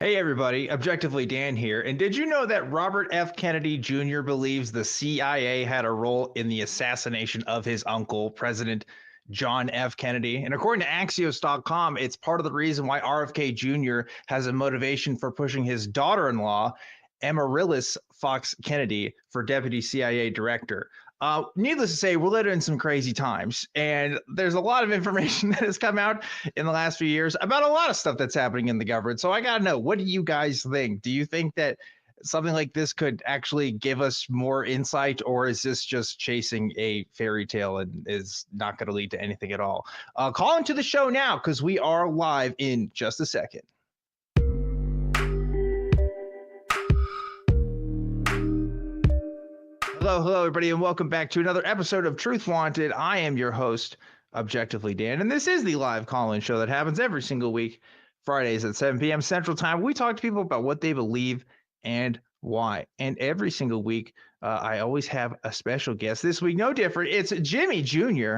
Hey everybody, Objectively Dan here. And did you know that Robert F. Kennedy Jr. believes the CIA had a role in the assassination of his uncle, President John F. Kennedy? And according to Axios.com, it's part of the reason why RFK Jr. has a motivation for pushing his daughter-in-law, Amaryllis Fox Kennedy, for deputy CIA director. Needless to say, we're living in some crazy times, and there's a lot of information that has come out in the last few years about a lot of stuff that's happening in the government. So I got to know, what do you guys think? Do you think that something like this could actually give us more insight, or is this just chasing a fairy tale and is not going to lead to anything at all? Call into the show now because we are live in just a second. Hello, everybody, and welcome back to another episode of Truth Wanted. I am your host, Objectively Dan, and this is the live call-in show that happens every single week, Fridays at 7 p.m. Central Time. We talk to people about what they believe and why. And every single week, I always have a special guest. This week, no different. It's Jimmy Jr.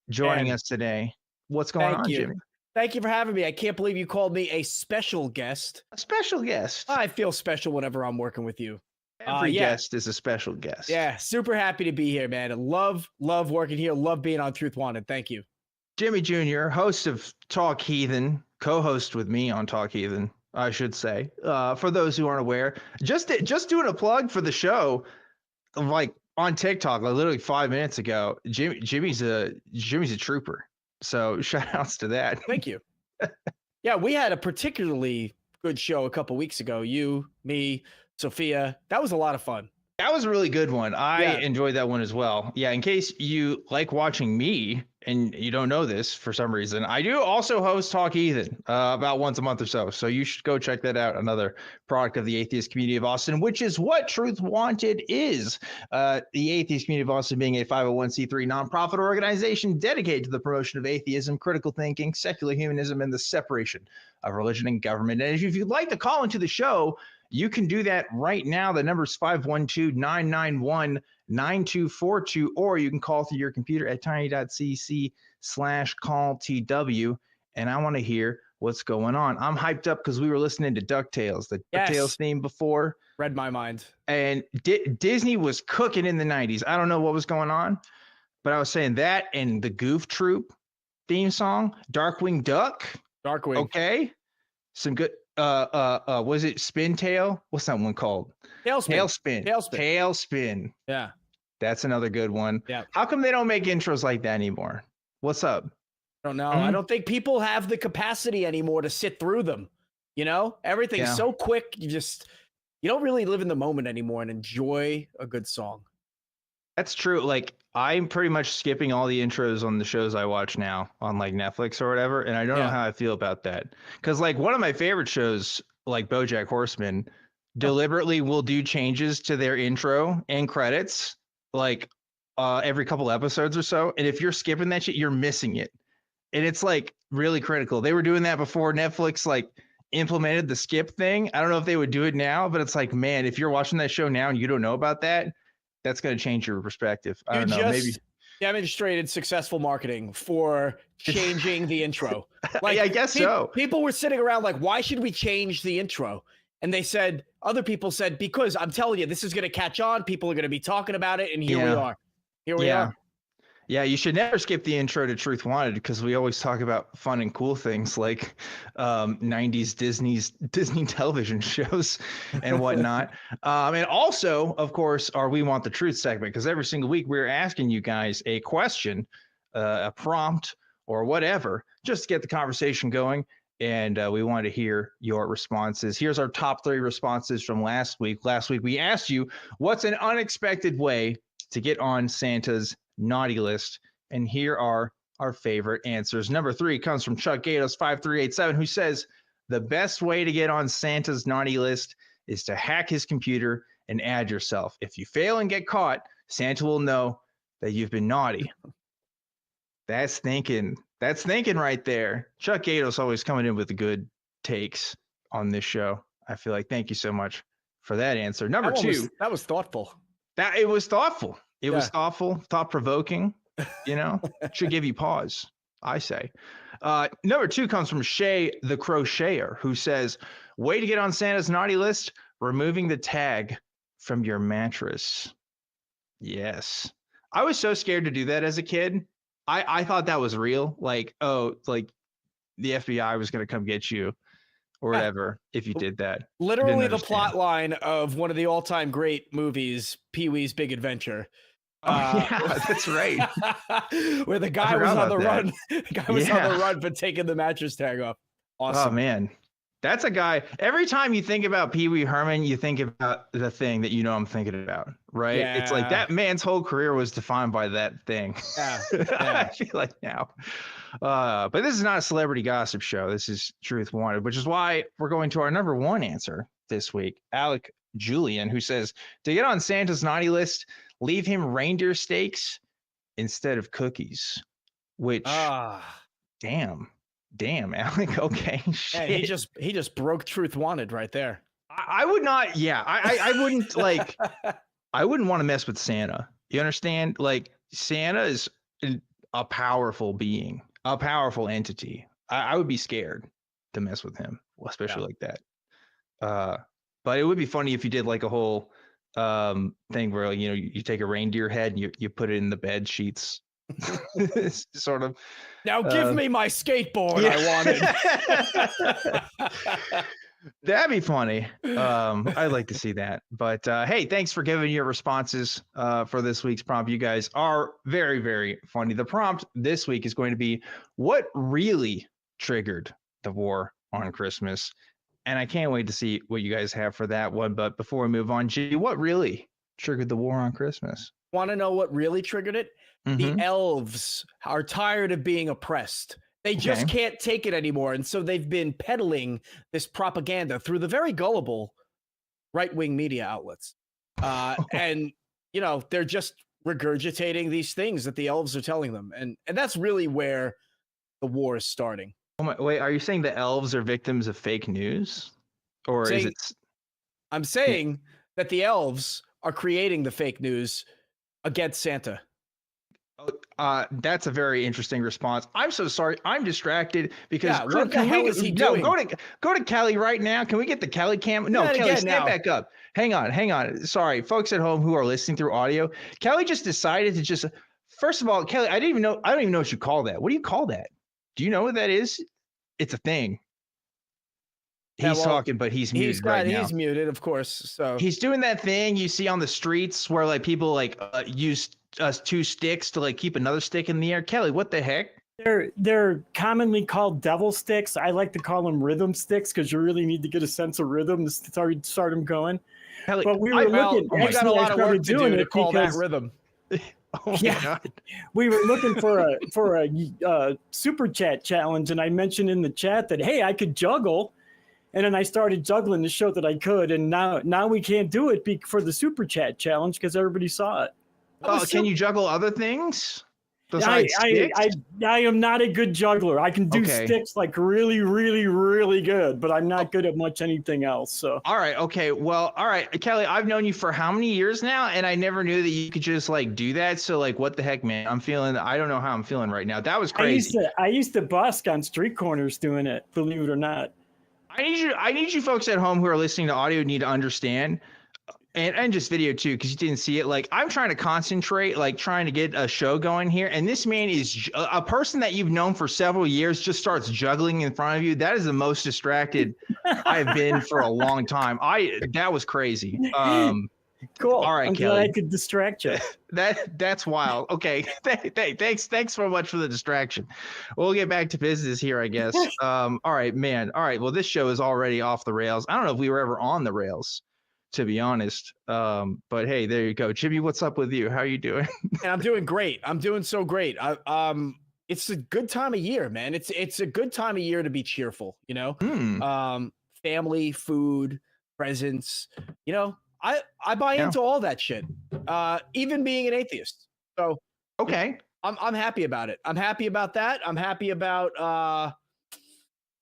joining us today. What's going on, Jimmy? Thank you for having me. I can't believe you called me a special guest. A special guest. I feel special whenever I'm working with you. Every guest is a special guest. Yeah, super happy to be here, man. Love working here. Love being on Truth Wanted. Thank you. Jimmy Jr., host of Talk Heathen, co-host with me on Talk Heathen, I should say. For those who aren't aware, just doing a plug for the show, like on TikTok, like literally 5 minutes ago. Jimmy's a trooper. So shout outs to that. Thank you. Yeah, we had a particularly good show a couple weeks ago. You, me, Sophia. That was a lot of fun. That was a really good one. I enjoyed that one as well. Yeah, in case you like watching me and you don't know this for some reason, I do also host Talk Heathen about once a month or so. So you should go check that out. Another product of the Atheist Community of Austin, which is what Truth Wanted is. The Atheist Community of Austin being a 501c3 nonprofit organization dedicated to the promotion of atheism, critical thinking, secular humanism, and the separation of religion and government. And if you'd like to call into the show, you can do that right now. The number is 512-991-9242, or you can call through your computer at tiny.cc/calltw. And I want to hear what's going on. I'm hyped up because we were listening to DuckTales, the DuckTales theme before. Read my mind. And Disney was cooking in the 90s. I don't know what was going on, but I was saying that and the Goof Troop theme song, Darkwing Duck. Darkwing. Okay. Some good. Was it Spintail? What's that one called? Tailspin. Yeah. That's another good one. Yeah. How come they don't make intros like that anymore? What's up? I don't know. I don't think people have the capacity anymore to sit through them. You know, everything's so quick. You don't really live in the moment anymore and enjoy a good song. That's true. Like, I'm pretty much skipping all the intros on the shows I watch now on like Netflix or whatever. And I don't know how I feel about that. Because like one of my favorite shows, like BoJack Horseman, deliberately will do changes to their intro and credits like every couple episodes or so. And if you're skipping that shit, you're missing it. And it's like really critical. They were doing that before Netflix like implemented the skip thing. I don't know if they would do it now, but it's like, man, if you're watching that show now and you don't know about that, that's going to change your perspective. I don't know. Maybe demonstrated successful marketing for changing the intro. Like, I guess so. People were sitting around like, why should we change the intro? And other people said, because I'm telling you, this is going to catch on. People are going to be talking about it. And here we are. Here we are. Yeah, you should never skip the intro to Truth Wanted because we always talk about fun and cool things like 90s Disney television shows and whatnot. And also, of course, our We Want the Truth segment, because every single week we're asking you guys a question, a prompt, or whatever, just to get the conversation going. And we want to hear your responses. Here's our top 3 responses from last week. Last week, we asked you, what's an unexpected way to get on Santa's naughty list? And here are our favorite answers. Number 3 comes from Chuck Gatos 5387, who says the best way to get on Santa's naughty list is to hack his computer and add yourself. If you fail and get caught, Santa will know that you've been naughty. That's thinking right there. Chuck Gatos always coming in with the good takes on this show. I feel like, thank you so much for that answer. Number 2. That was thoughtful. It was thoughtful. It was thoughtful, thought-provoking, should give you pause. I say. Number 2 comes from Shay the Crocheter, who says, way to get on Santa's naughty list, removing the tag from your mattress. Yes. I was so scared to do that as a kid. I thought that was real. Like, oh, like the FBI was going to come get you or whatever if you did that. Literally the plot line of one of the all-time great movies, Pee-wee's Big Adventure. Yeah, that's right. Where the guy was on the run. The guy was on the run for taking the mattress tag off. Awesome. Oh, man. That's a guy. Every time you think about Pee Wee Herman, you think about the thing that you know I'm thinking about, right? Yeah. It's like that man's whole career was defined by that thing. Yeah. I feel like now. But this is not a celebrity gossip show. This is Truth Wanted, which is why we're going to our number 1 answer this week. Alec Julian, who says, to get on Santa's naughty list, leave him reindeer steaks instead of cookies. Which, Damn, Alec. Okay. Shit. Yeah, he just broke Truth Wanted right there. I would not. Yeah, I wouldn't like. I wouldn't want to mess with Santa. You understand? Like, Santa is a powerful being, a powerful entity. I would be scared to mess with him, especially like that. But it would be funny if you did like a whole thing where, you know, you take a reindeer head and you put it in the bed sheets. Sort of. Now give me my skateboard. I wanted. That'd be funny. I'd like to see that. But hey, thanks for giving your responses for this week's prompt. You guys are very, very funny. The prompt this week is going to be, what really triggered the war on Christmas? And I can't wait to see what you guys have for that one. But before we move on, G, what really triggered the war on Christmas? Want to know what really triggered it? The elves are tired of being oppressed. They just can't take it anymore. And so they've been peddling this propaganda through the very gullible right-wing media outlets. And, you know, they're just regurgitating these things that the elves are telling them. And that's really where the war is starting. Oh my, wait, are you saying the elves are victims of fake news? Or is it? I'm saying that the elves are creating the fake news against Santa. That's a very interesting response. I'm so sorry. I'm distracted because what the hell is he doing? Go to Kelly right now. Can we get the Kelly cam? No, Kelly, stand back up. Hang on. Sorry, folks at home who are listening through audio. Kelly just decided to just. First of all, Kelly, I don't even know what you call that. What do you call that? Do you know what that is? It's a thing. He's talking, but he's muted right now. He's muted, of course. So he's doing that thing you see on the streets where like people like use 2 sticks to like keep another stick in the air. Kelly, what the heck? They're commonly called devil sticks. I like to call them rhythm sticks because you really need to get a sense of rhythm to start them going. Kelly, but we were looking. We got a lot of work to do to call that rhythm. Oh my God. We were looking for a super chat challenge, and I mentioned in the chat that hey, I could juggle. And then I started juggling to show that I could, and now we can't do it for the super chat challenge because everybody saw it. Oh, can you juggle other things? I am not a good juggler. I can do sticks like really, really, really good, but I'm not good at much anything else. So all right, okay, well, all right, Kelly, I've known you for how many years now, and I never knew that you could just like do that. So like, what the heck, man? I don't know how I'm feeling right now. That was crazy. I used to busk on street corners doing it. Believe it or not. I need you folks at home who are listening to audio need to understand, and just video too, because you didn't see it. Like, I'm trying to concentrate, like trying to get a show going here, and this man is a person that you've known for several years just starts juggling in front of you. That is the most distracted I've been for a long time. That was crazy. Cool. All right, I'm Kelly. glad I could distract you. That's wild. Okay. Thanks so much for the distraction. We'll get back to business here, I guess. All right, man. All right. Well, this show is already off the rails. I don't know if we were ever on the rails, to be honest. But hey, there you go. Jimmy, what's up with you? How are you doing? And I'm doing great. I'm doing so great. It's a good time of year, man. It's a good time of year to be cheerful, you know? Family, food, presents, you know. I buy into all that shit, even being an atheist. So okay, I'm happy about it. I'm happy about that. I'm happy about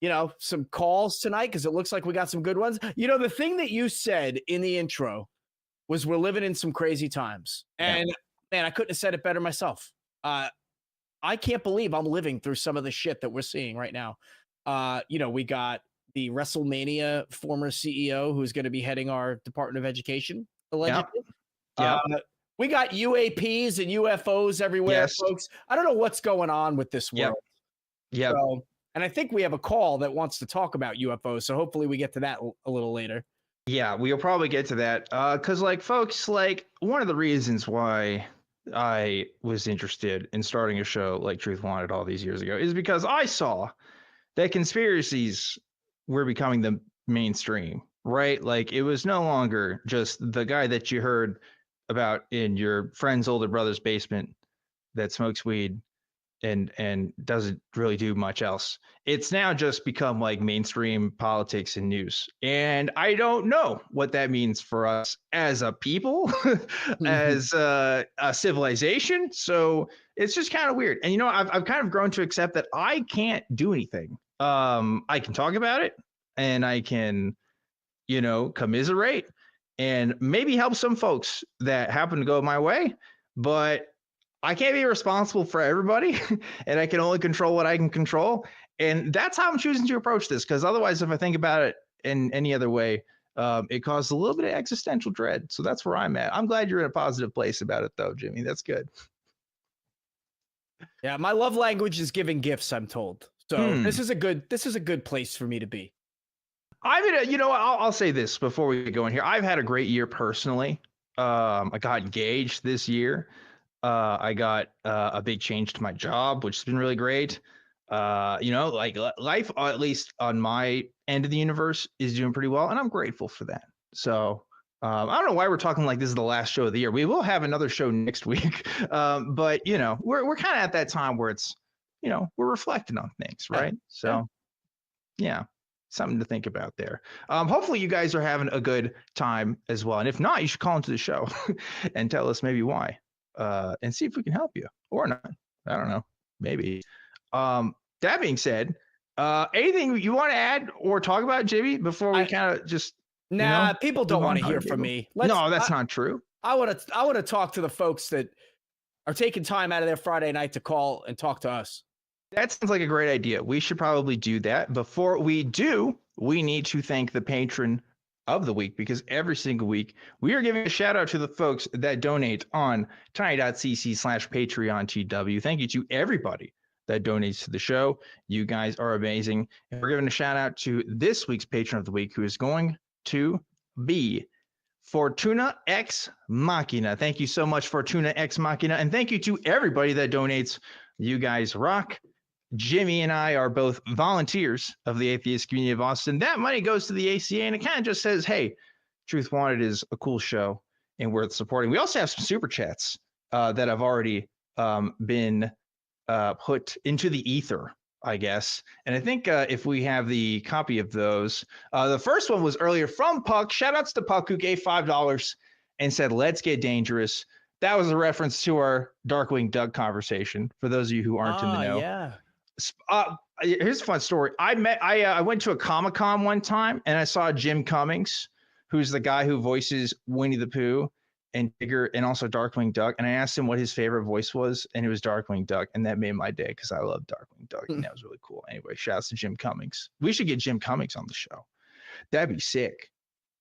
you know, some calls tonight because it looks like we got some good ones. You know, the thing that you said in the intro was we're living in some crazy times, and man, I couldn't have said it better myself. I I can't believe I'm living through some of the shit that we're seeing right now. We got the WrestleMania former CEO who's going to be heading our Department of Education, allegedly. Yeah. We got UAPs and UFOs everywhere, folks. I don't know what's going on with this world. Yeah. So, and I think we have a call that wants to talk about UFOs. So hopefully we get to that a little later. Yeah, we'll probably get to that. Because, folks, one of the reasons why I was interested in starting a show like Truth Wanted all these years ago is because I saw that conspiracies were becoming the mainstream, right? Like, it was no longer just the guy that you heard about in your friend's older brother's basement that smokes weed and doesn't really do much else. It's now just become like mainstream politics and news. And I don't know what that means for us as a people, as a civilization. So it's just kind of weird. And, I've kind of grown to accept that I can't do anything. I can talk about it and I can, commiserate and maybe help some folks that happen to go my way, but I can't be responsible for everybody, and I can only control what I can control. And that's how I'm choosing to approach this, because otherwise, if I think about it in any other way, it causes a little bit of existential dread. So that's where I'm at. I'm glad you're in a positive place about it, though, Jimmy. That's good. Yeah, my love language is giving gifts, I'm told. So this is a good place for me to be. I'll say this before we go in here. I've had a great year personally. I got engaged this year. I got a big change to my job, which has been really great. Life, at least on my end of the universe, is doing pretty well, and I'm grateful for that. So I don't know why we're talking like this is the last show of the year. We will have another show next week, but we're kind of at that time where it's we're reflecting on things, right? So yeah, something to think about there. Hopefully you guys are having a good time as well, and if not, you should call into the show and tell us maybe why. And see if we can help you or not. I don't know. Maybe. That being said, anything you want to add or talk about, Jimmy, before we kind of just people don't want to hear from me. No, that's not true. I want to talk to the folks that are taking time out of their Friday night to call and talk to us. That sounds like a great idea. We should probably do that. Before we do, we need to thank the patron of the week, because every single week we are giving a shout out to the folks that donate on tiny.cc/PatreonTW. Thank you to everybody that donates to the show. You guys are amazing. And we're giving a shout out to this week's patron of the week, who is going to be Fortuna Ex Machina. Thank you so much, Fortuna Ex Machina. And thank you to everybody that donates. You guys rock. Jimmy and I are both volunteers of the Atheist Community of Austin. That money goes to the ACA, and it kind of just says, hey, Truth Wanted is a cool show and worth supporting. We also have some super chats that have already been put into the ether, I guess. And I think if we have the copy of those, the first one was earlier from Puck. Shout outs to Puck, who gave $5 and said, let's get dangerous. That was a reference to our Darkwing Duck conversation, for those of you who aren't in the know. Yeah. Here's a fun story. I went to a Comic-Con one time, and I saw Jim Cummings, who's the guy who voices Winnie the Pooh and Tigger and also Darkwing Duck. And I asked him what his favorite voice was, and it was Darkwing Duck. And that made my day, because I love Darkwing Duck, and that was really cool. Anyway, shouts to Jim Cummings. We should get Jim Cummings on the show. That'd be sick.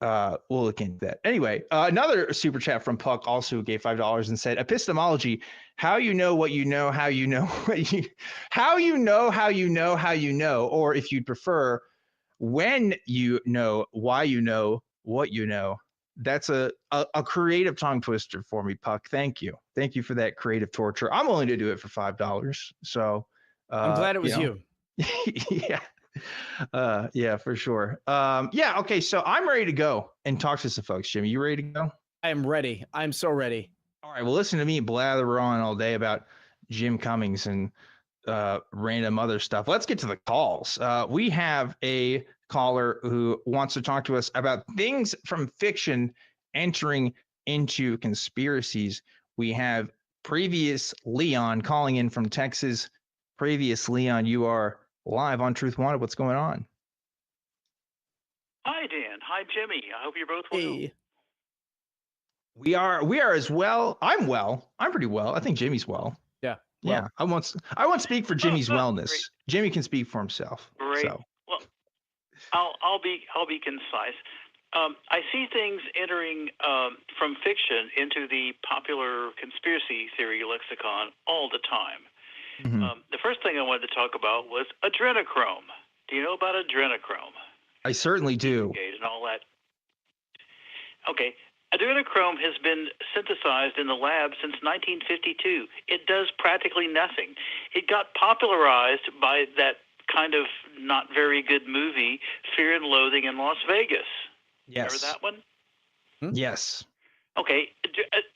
We'll look into that. Anyway, another super chat from Puck also gave $5 and said, epistemology, how you know what you know, how you know what you, how you know, how you know, how you know, or if you'd prefer, when you know, why you know, what you know. That's a creative tongue twister for me, Puck. Thank you. Thank you for that creative torture. I'm willing to do it for $5. So I'm glad it was you. Yeah. Yeah, for sure. Yeah, okay, so I'm ready to go and talk to some folks. Jimmy, you ready to go? I am ready. I'm so ready. All right, well, listen to me blather on all day about Jim Cummings and random other stuff. Let's get to the calls. We have a caller who wants to talk to us about things from fiction entering into conspiracies. We have Previous Leon calling in from Texas. Previous Leon, you are live on Truth Wanted. What's going on? Hi, Dan. Hi, Jimmy. I hope you're both well. Hey. We are as well. I'm well. I'm pretty well. I think Jimmy's well. Yeah. Yeah, I won't speak for Jimmy's wellness. Great. Jimmy can speak for himself. Great. So. Well, I'll be concise. I see things entering from fiction into the popular conspiracy theory lexicon all the time. Mm-hmm. The first thing I wanted to talk about was adrenochrome. Do you know about adrenochrome? I certainly do. And all that. Okay. Adrenochrome has been synthesized in the lab since 1952. It does practically nothing. It got popularized by that kind of not very good movie, Fear and Loathing in Las Vegas. Yes. Remember that one? Yes. Okay.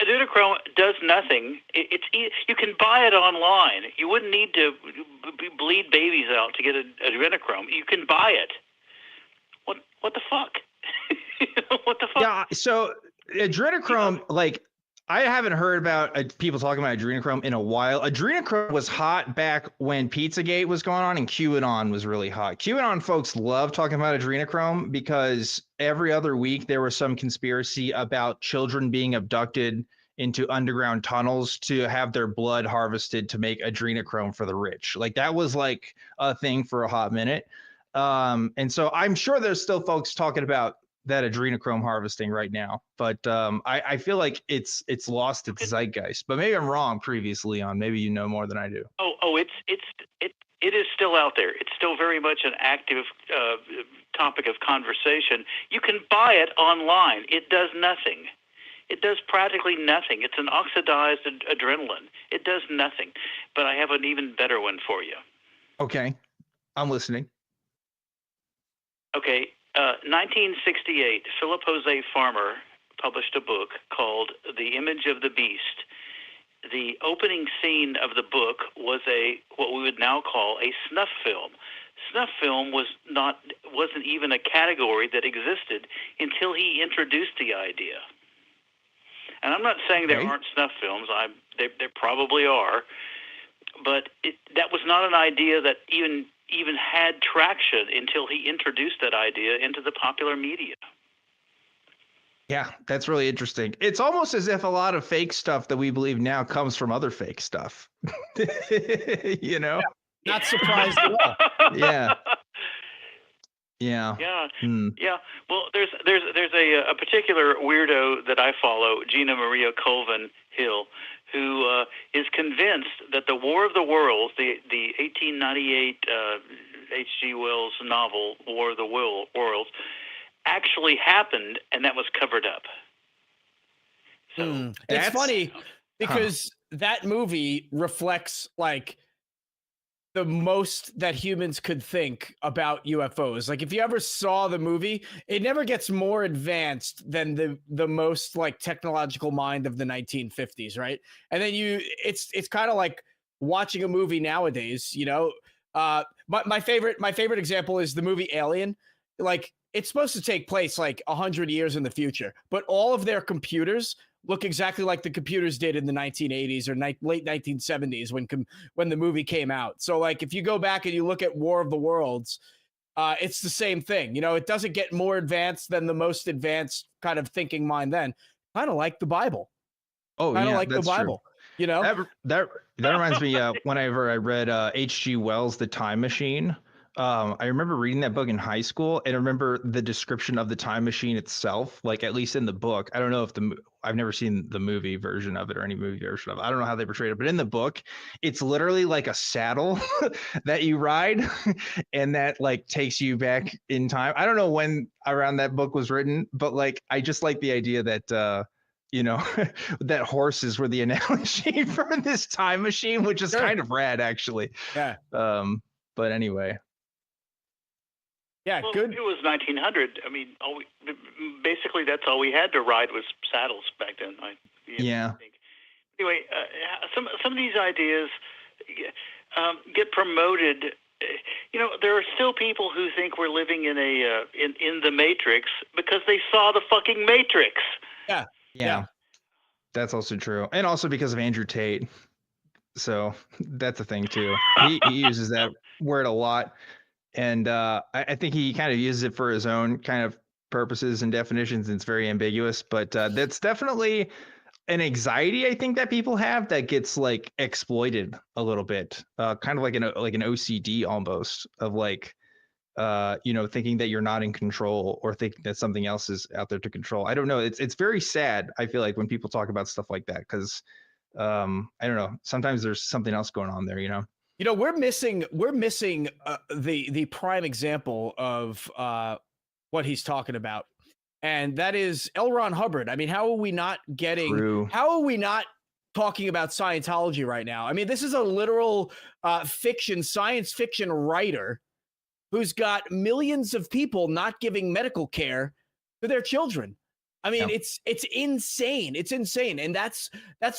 Adrenochrome does nothing. You can buy it online. You wouldn't need to bleed babies out to get adrenochrome. You can buy it. What the fuck? What the fuck? Yeah. So adrenochrome, like, I haven't heard about people talking about adrenochrome in a while. Adrenochrome was hot back when Pizzagate was going on and QAnon was really hot. QAnon folks love talking about adrenochrome because every other week there was some conspiracy about children being abducted into underground tunnels to have their blood harvested to make adrenochrome for the rich. Like, that was like a thing for a hot minute. And so I'm sure there's still folks talking about that adrenochrome harvesting right now, but I feel like it's lost its zeitgeist. But maybe I'm wrong previously on. Maybe you know more than I do. It is still out there. It's still very much an active topic of conversation. You can buy it online. It does nothing. It does practically nothing. It's an oxidized adrenaline. It does nothing. But I have an even better one for you. Okay, I'm listening. Okay. 1968, Philip Jose Farmer published a book called The Image of the Beast. The opening scene of the book was what we would now call a snuff film. Snuff film wasn't even a category that existed until he introduced the idea. And I'm not saying there aren't snuff films. There probably are, but that was not an idea that even had traction until he introduced that idea into the popular media. Yeah, that's really interesting. It's almost as if a lot of fake stuff that we believe now comes from other fake stuff. You know? Yeah, not surprised at all. Yeah. Yeah. Yeah. Hmm. Yeah. Well, there's a particular weirdo that I follow, Gina Maria Colvin Hill, who is convinced that the War of the Worlds, the 1898 H.G. Wells novel War of the Worlds, actually happened, and that was covered up. So it's funny because that movie reflects like the most that humans could think about UFOs. Like, if you ever saw the movie, it never gets more advanced than the most like technological mind of the 1950s, right? And then it's kind of like watching a movie nowadays, you know. My favorite example is the movie Alien. Like, it's supposed to take place like 100 years in the future, but all of their computers look exactly like the computers did in the 1980s or late 1970s when the movie came out. So like, if you go back and you look at War of the Worlds, it's the same thing. You know, it doesn't get more advanced than the most advanced kind of thinking mind then. Kind of like the Bible. Oh, yeah, like the Bible. True. You know, that reminds me, whenever I read H.G. Wells' The Time Machine, I remember reading that book in high school, and I remember the description of the time machine itself, like at least in the book. I don't know if I've never seen the movie version of it or any movie version of it. I don't know how they portrayed it, but in the book, it's literally like a saddle that you ride and that like takes you back in time. I don't know when around that book was written, but like, I just like the idea that, you know, that horses were the analogy for this time machine, which is kind of rad, actually. Yeah. But anyway. Yeah, well, good. It was 1900. I mean, basically that's all we had to ride was saddles back then. Yeah. Anyway, some of these ideas get promoted. You know, there are still people who think we're living in in the Matrix because they saw the fucking Matrix. Yeah. That's also true, and also because of Andrew Tate. So that's a thing too. He uses that word a lot. And I think he kind of uses it for his own kind of purposes and definitions, and it's very ambiguous. But that's definitely an anxiety I think that people have that gets like exploited a little bit, kind of like an OCD almost of like, you know, thinking that you're not in control or thinking that something else is out there to control. I don't know. It's very sad. I feel like when people talk about stuff like that, because I don't know. Sometimes there's something else going on there, you know. You know, we're missing the prime example of what he's talking about, and that is L. Ron Hubbard. I mean, how are we not getting? True. How are we not talking about Scientology right now? I mean, this is a literal science fiction writer who's got millions of people not giving medical care to their children. I mean, it's insane. It's insane, and that's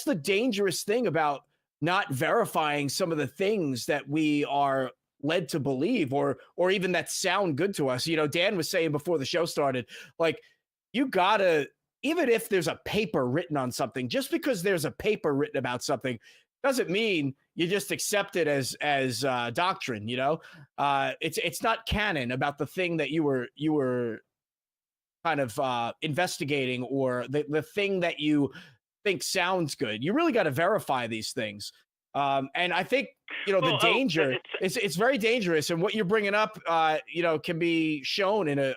the dangerous thing about not verifying some of the things that we are led to believe or even that sound good to us. You know, Dan was saying before the show started, like, you gotta, even if there's a paper written on something, just because there's a paper written about something doesn't mean you just accept it as doctrine. You know, it's not canon about the thing that you were kind of investigating, or the thing that you think sounds good. You really got to verify these things. And I think, you know, the danger it's very dangerous. And what you're bringing up, you know, can be shown in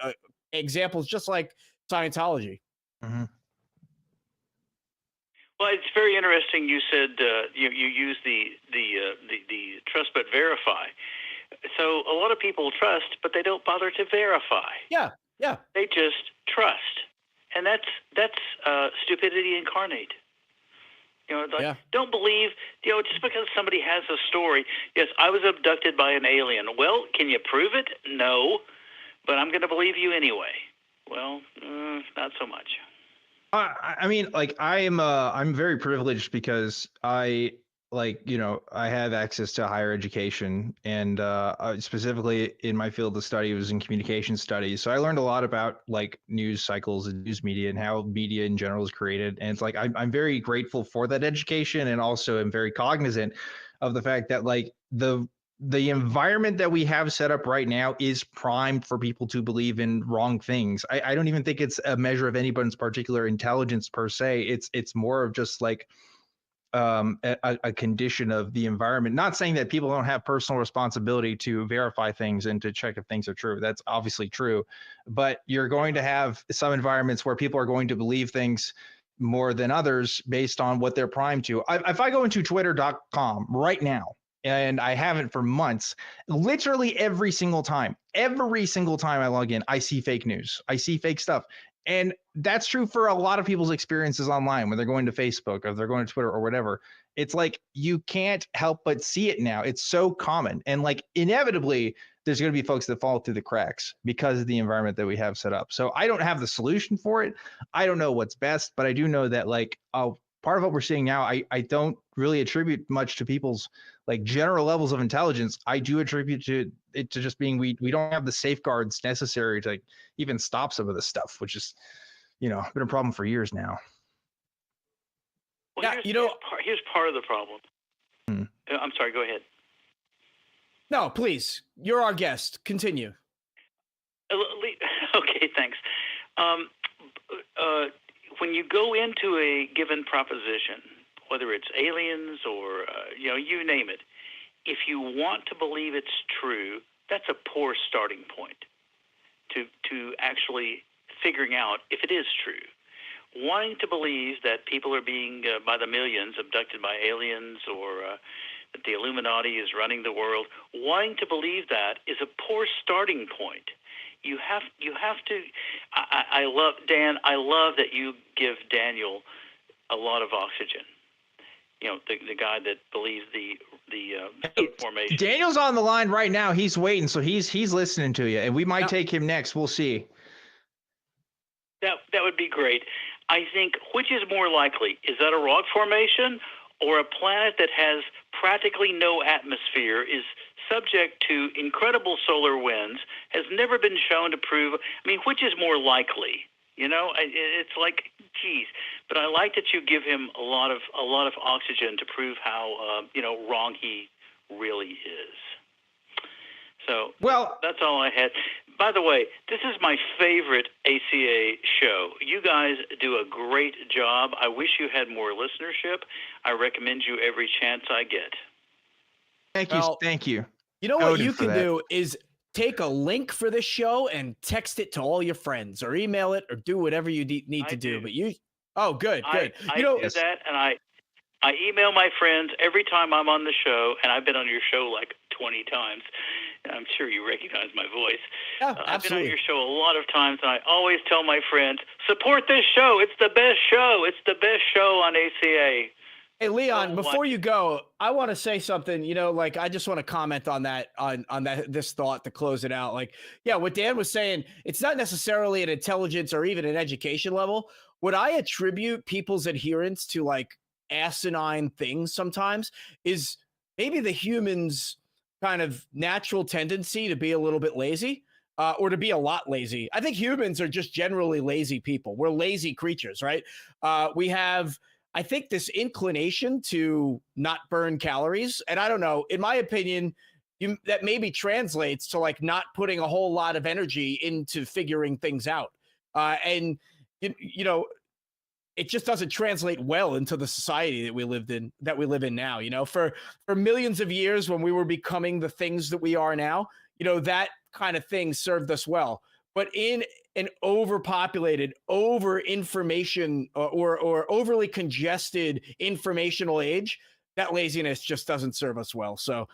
examples just like Scientology. Mm-hmm. Well, it's very interesting. You said you use the trust but verify. So a lot of people trust, but they don't bother to verify. Yeah. They just trust, and that's stupidity incarnate. You know, like, don't believe, you know, just because somebody has a story. Yes, I was abducted by an alien. Well, can you prove it? No, but I'm going to believe you anyway. Well, not so much. I mean, like, I'm very privileged because I, like, you know, I have access to higher education, and specifically in my field of study was in communication studies. So I learned a lot about like news cycles and news media and how media in general is created. And it's like I'm very grateful for that education, and also am very cognizant of the fact that like the environment that we have set up right now is primed for people to believe in wrong things. I don't even think it's a measure of anybody's particular intelligence per se. It's more of just like a condition of the environment. Not saying that people don't have personal responsibility to verify things and to check if things are true. That's obviously true, but you're going to have some environments where people are going to believe things more than others based on what they're primed to. If I go into twitter.com right now, and I haven't for months, literally every single time I log in, I see fake news. I see fake stuff. And that's true for a lot of people's experiences online when they're going to Facebook or they're going to Twitter or whatever. It's like you can't help but see it now. It's so common. And like inevitably, there's going to be folks that fall through the cracks because of the environment that we have set up. So I don't have the solution for it. I don't know what's best, but I do know that like part of what we're seeing now, I don't really attribute much to people's like general levels of intelligence. I do attribute it to just being we don't have the safeguards necessary to like, even stop some of this stuff, which is, you know, been a problem for years now. Well, here's part of the problem. I'm sorry, go ahead. No, please. You're our guest. Continue. Okay, thanks. When you go into a given proposition, whether it's aliens or, you know, you name it, if you want to believe it's true, that's a poor starting point to actually figuring out if it is true. Wanting to believe that people are being, by the millions, abducted by aliens, or that the Illuminati is running the world, wanting to believe that is a poor starting point. You have to. I love Dan. I love that you give Daniel a lot of oxygen. You know, the guy that believes the formation. Daniel's on the line right now. He's waiting, so he's listening to you, and we might take him next. We'll see. That would be great. I think, which is more likely? Is that a rock formation or a planet that has practically no atmosphere, is subject to incredible solar winds, has never been shown to prove? I mean, which is more likely? You know, it's like, geez. But I like that you give him a lot of oxygen to prove how wrong he really is. So, well, that's all I had. By the way, this is my favorite ACA show. You guys do a great job. I wish you had more listenership. I recommend you every chance I get. Thank you. Thank you. You know what you can do is take a link for this show and text it to all your friends, or email it, or do whatever you need to do. But good. I do that, and I email my friends every time I'm on the show, and I've been on your show like 20 times. I'm sure you recognize my voice. Yeah, I've been on your show a lot of times, and I always tell my friends, support this show. It's the best show. It's the best show on ACA. Hey, Leon, before you go, I want to say something, I just want to comment on that, this thought to close it out. What Dan was saying, it's not necessarily an intelligence or even an education level. What I attribute people's adherence to asinine things sometimes is maybe the humans' kind of natural tendency to be a little bit lazy, or to be a lot lazy. I think humans are just generally lazy people. We're lazy creatures, right? We have, I think, this inclination to not burn calories. And I don't know, in my opinion, that maybe translates to not putting a whole lot of energy into figuring things out. And it just doesn't translate well into the society that we live in now. For millions of years, when we were becoming the things that we are now, that kind of thing served us well. But in an overpopulated, over-information or overly congested informational age, that laziness just doesn't serve us well. So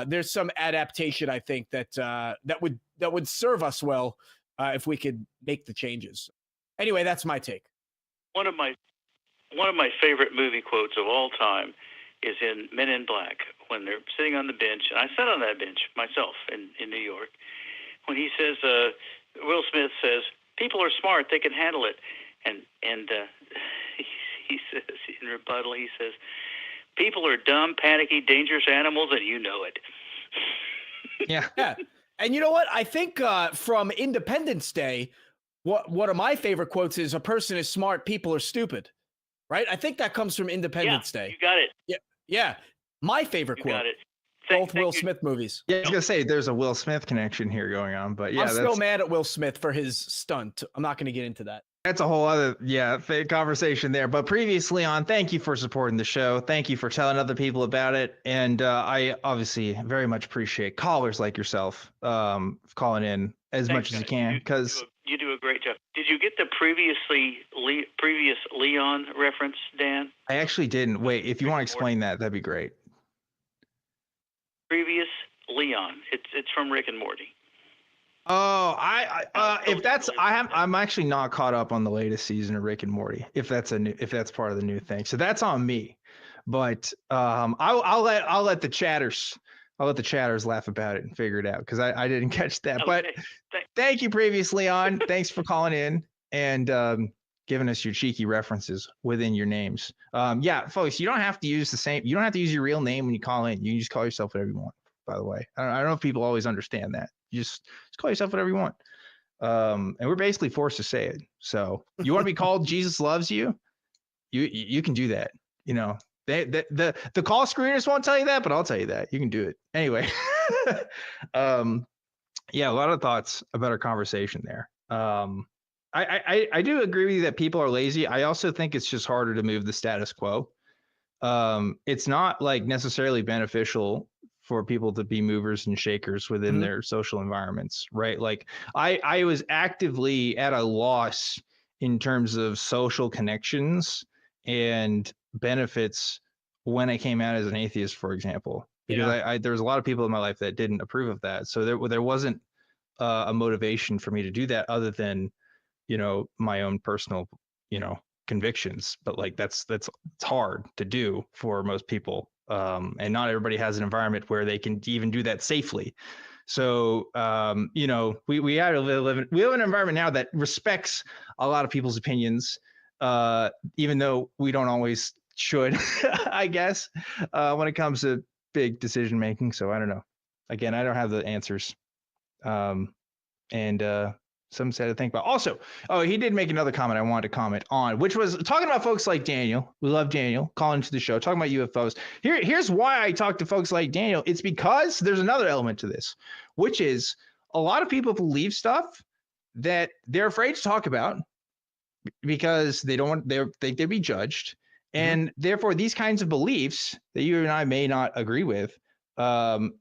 there's some adaptation, I think, that would serve us well if we could make the changes. Anyway, that's my take. One of my favorite movie quotes of all time is in Men in Black, when they're sitting on the bench, and I sat on that bench myself in New York, when he says, Will Smith says, people are smart, they can handle it. And he says, in rebuttal, he says, people are dumb, panicky, dangerous animals, and you know it. Yeah. And you know what? I think from Independence Day, one of my favorite quotes is, a person is smart, people are stupid. Right? I think that comes from Independence Day. You got it. Yeah. My favorite quote. Got it. Both Will Smith movies. Yeah, I was going to say, there's a Will Smith connection here going on, but yeah. I'm still mad at Will Smith for his stunt. I'm not going to get into that. That's a whole other, conversation there. But previously on, thank you for supporting the show. Thank you for telling other people about it. And I obviously very much appreciate callers like yourself calling in as much as you can, because you do a great job. Did you get the previous Leon reference, Dan? I actually didn't. Wait, if you want to explain that, that'd be great. Previous Leon. It's from Rick and Morty. Oh, I'm actually not caught up on the latest season of Rick and Morty. If that's part of the new thing, so that's on me. But I'll let the chatters laugh about it and figure it out, because I didn't catch that. Okay. But thank you previously on. Thanks for calling in and giving us your cheeky references within your names. Folks, you don't have to use you don't have to use your real name when you call in. You can just call yourself whatever you want, by the way. I don't know if people always understand that. You just call yourself whatever you want. And we're basically forced to say it. So you want to be called Jesus Loves You? You can do that. The call screeners won't tell you that, but I'll tell you that. You can do it. Anyway. A lot of thoughts about our conversation there. I do agree with you that people are lazy. I also think it's just harder to move the status quo. It's not necessarily beneficial for people to be movers and shakers within their social environments, right? I was actively at a loss in terms of social connections and benefits when I came out as an atheist, for example, because there was a lot of people in my life that didn't approve of that. So there wasn't a motivation for me to do that other than, my own personal, convictions. But it's hard to do for most people. And not everybody has an environment where they can even do that safely. So, we live in an environment now that respects a lot of people's opinions, even though we don't always should, I guess, when it comes to big decision making. So I don't know. Again, I don't have the answers. Something sad to think about. Also, he did make another comment I wanted to comment on, which was talking about folks like Daniel. We love Daniel calling into the show, talking about UFOs. Here's why I talk to folks like Daniel. It's because there's another element to this, which is a lot of people believe stuff that they're afraid to talk about because they don't want, they think they'd be judged. And therefore, these kinds of beliefs that you and I may not agree with, don't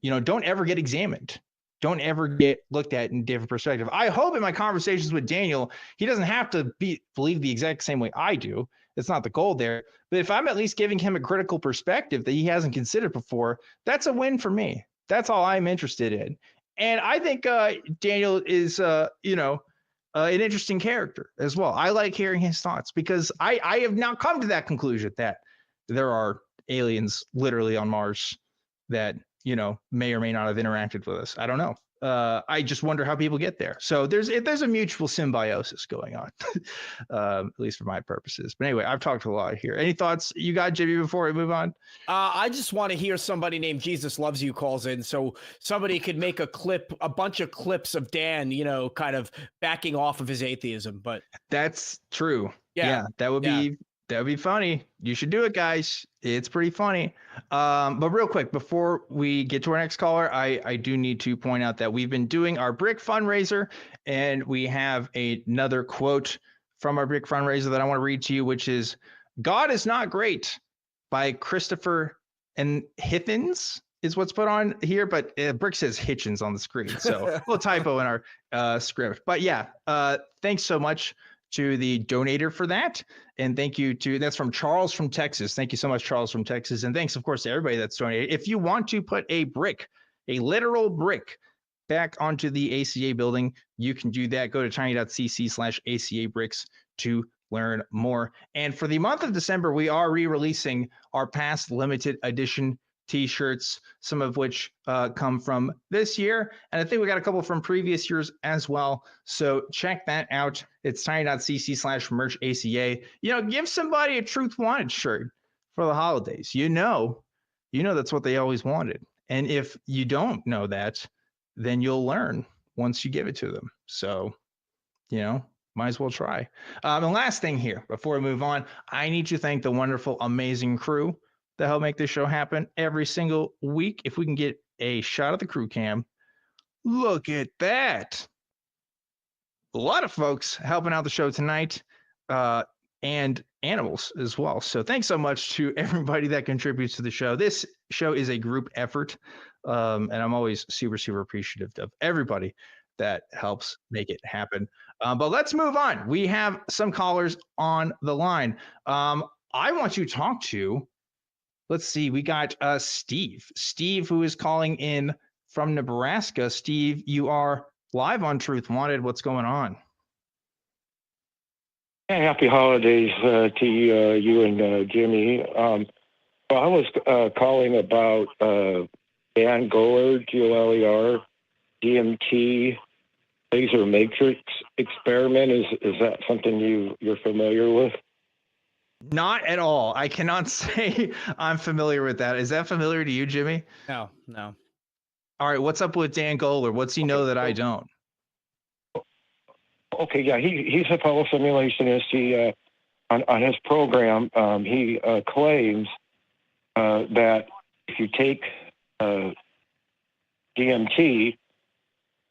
ever get examined. Don't ever get looked at in different perspective. I hope in my conversations with Daniel, he doesn't have to believe the exact same way I do. It's not the goal there. But if I'm at least giving him a critical perspective that he hasn't considered before, that's a win for me. That's all I'm interested in. And I think Daniel is, an interesting character as well. I like hearing his thoughts because I have now come to that conclusion that there are aliens literally on Mars that, may or may not have interacted with us. I don't know. I just wonder how people get there. So there's a mutual symbiosis going on, at least for my purposes. But anyway, I've talked a lot here. Any thoughts you got, Jimmy, before we move on? I just want to hear somebody named Jesus Loves You calls in, so somebody could make a bunch of clips of Dan, kind of backing off of his atheism. But that's true. Yeah, that would be funny. You should do it, guys. It's pretty funny. But real quick, before we get to our next caller, I do need to point out that we've been doing our brick fundraiser, and we have another quote from our brick fundraiser that I want to read to you, which is "God is not great" by Christopher and Hitchens is what's put on here, but Brick says Hitchens on the screen. So a little typo in our script. But yeah, thanks so much to the donator for that. And thank you that's from Charles from Texas. Thank you so much, Charles from Texas. And thanks, of course, to everybody that's donated. If you want to put a literal brick back onto the ACA building, you can do that. Go to tiny.cc/ACA bricks to learn more. And for the month of December, we are re-releasing our past limited edition t-shirts, some of which come from this year. And I think we got a couple from previous years as well. So check that out. It's tiny.cc/merch ACA. Give somebody a Truth Wanted shirt for the holidays. That's what they always wanted. And if you don't know that, then you'll learn once you give it to them. So, might as well try. And last thing here, before we move on, I need to thank the wonderful, amazing crew that help make this show happen every single week. If we can get a shot of the crew cam, look at that. A lot of folks helping out the show tonight, and animals as well. So thanks so much to everybody that contributes to the show. This show is a group effort, and I'm always super, super appreciative of everybody that helps make it happen. But let's move on. We have some callers on the line. I want you to talk to, let's see, we got Steve. Steve, who is calling in from Nebraska. Steve, you are live on Truth Wanted. What's going on? Hey, happy holidays to you and Jimmy. Well, I was calling about Dan Goler, GOLER, DMT, laser matrix experiment. Is that something you're familiar with? Not at all. I cannot say I'm familiar with that. Is that familiar to you, Jimmy? No. All right. What's up with Dan Goler? What's he know that I don't? Okay. Yeah. He's a fellow simulationist. He, on his program, he claims that if you take DMT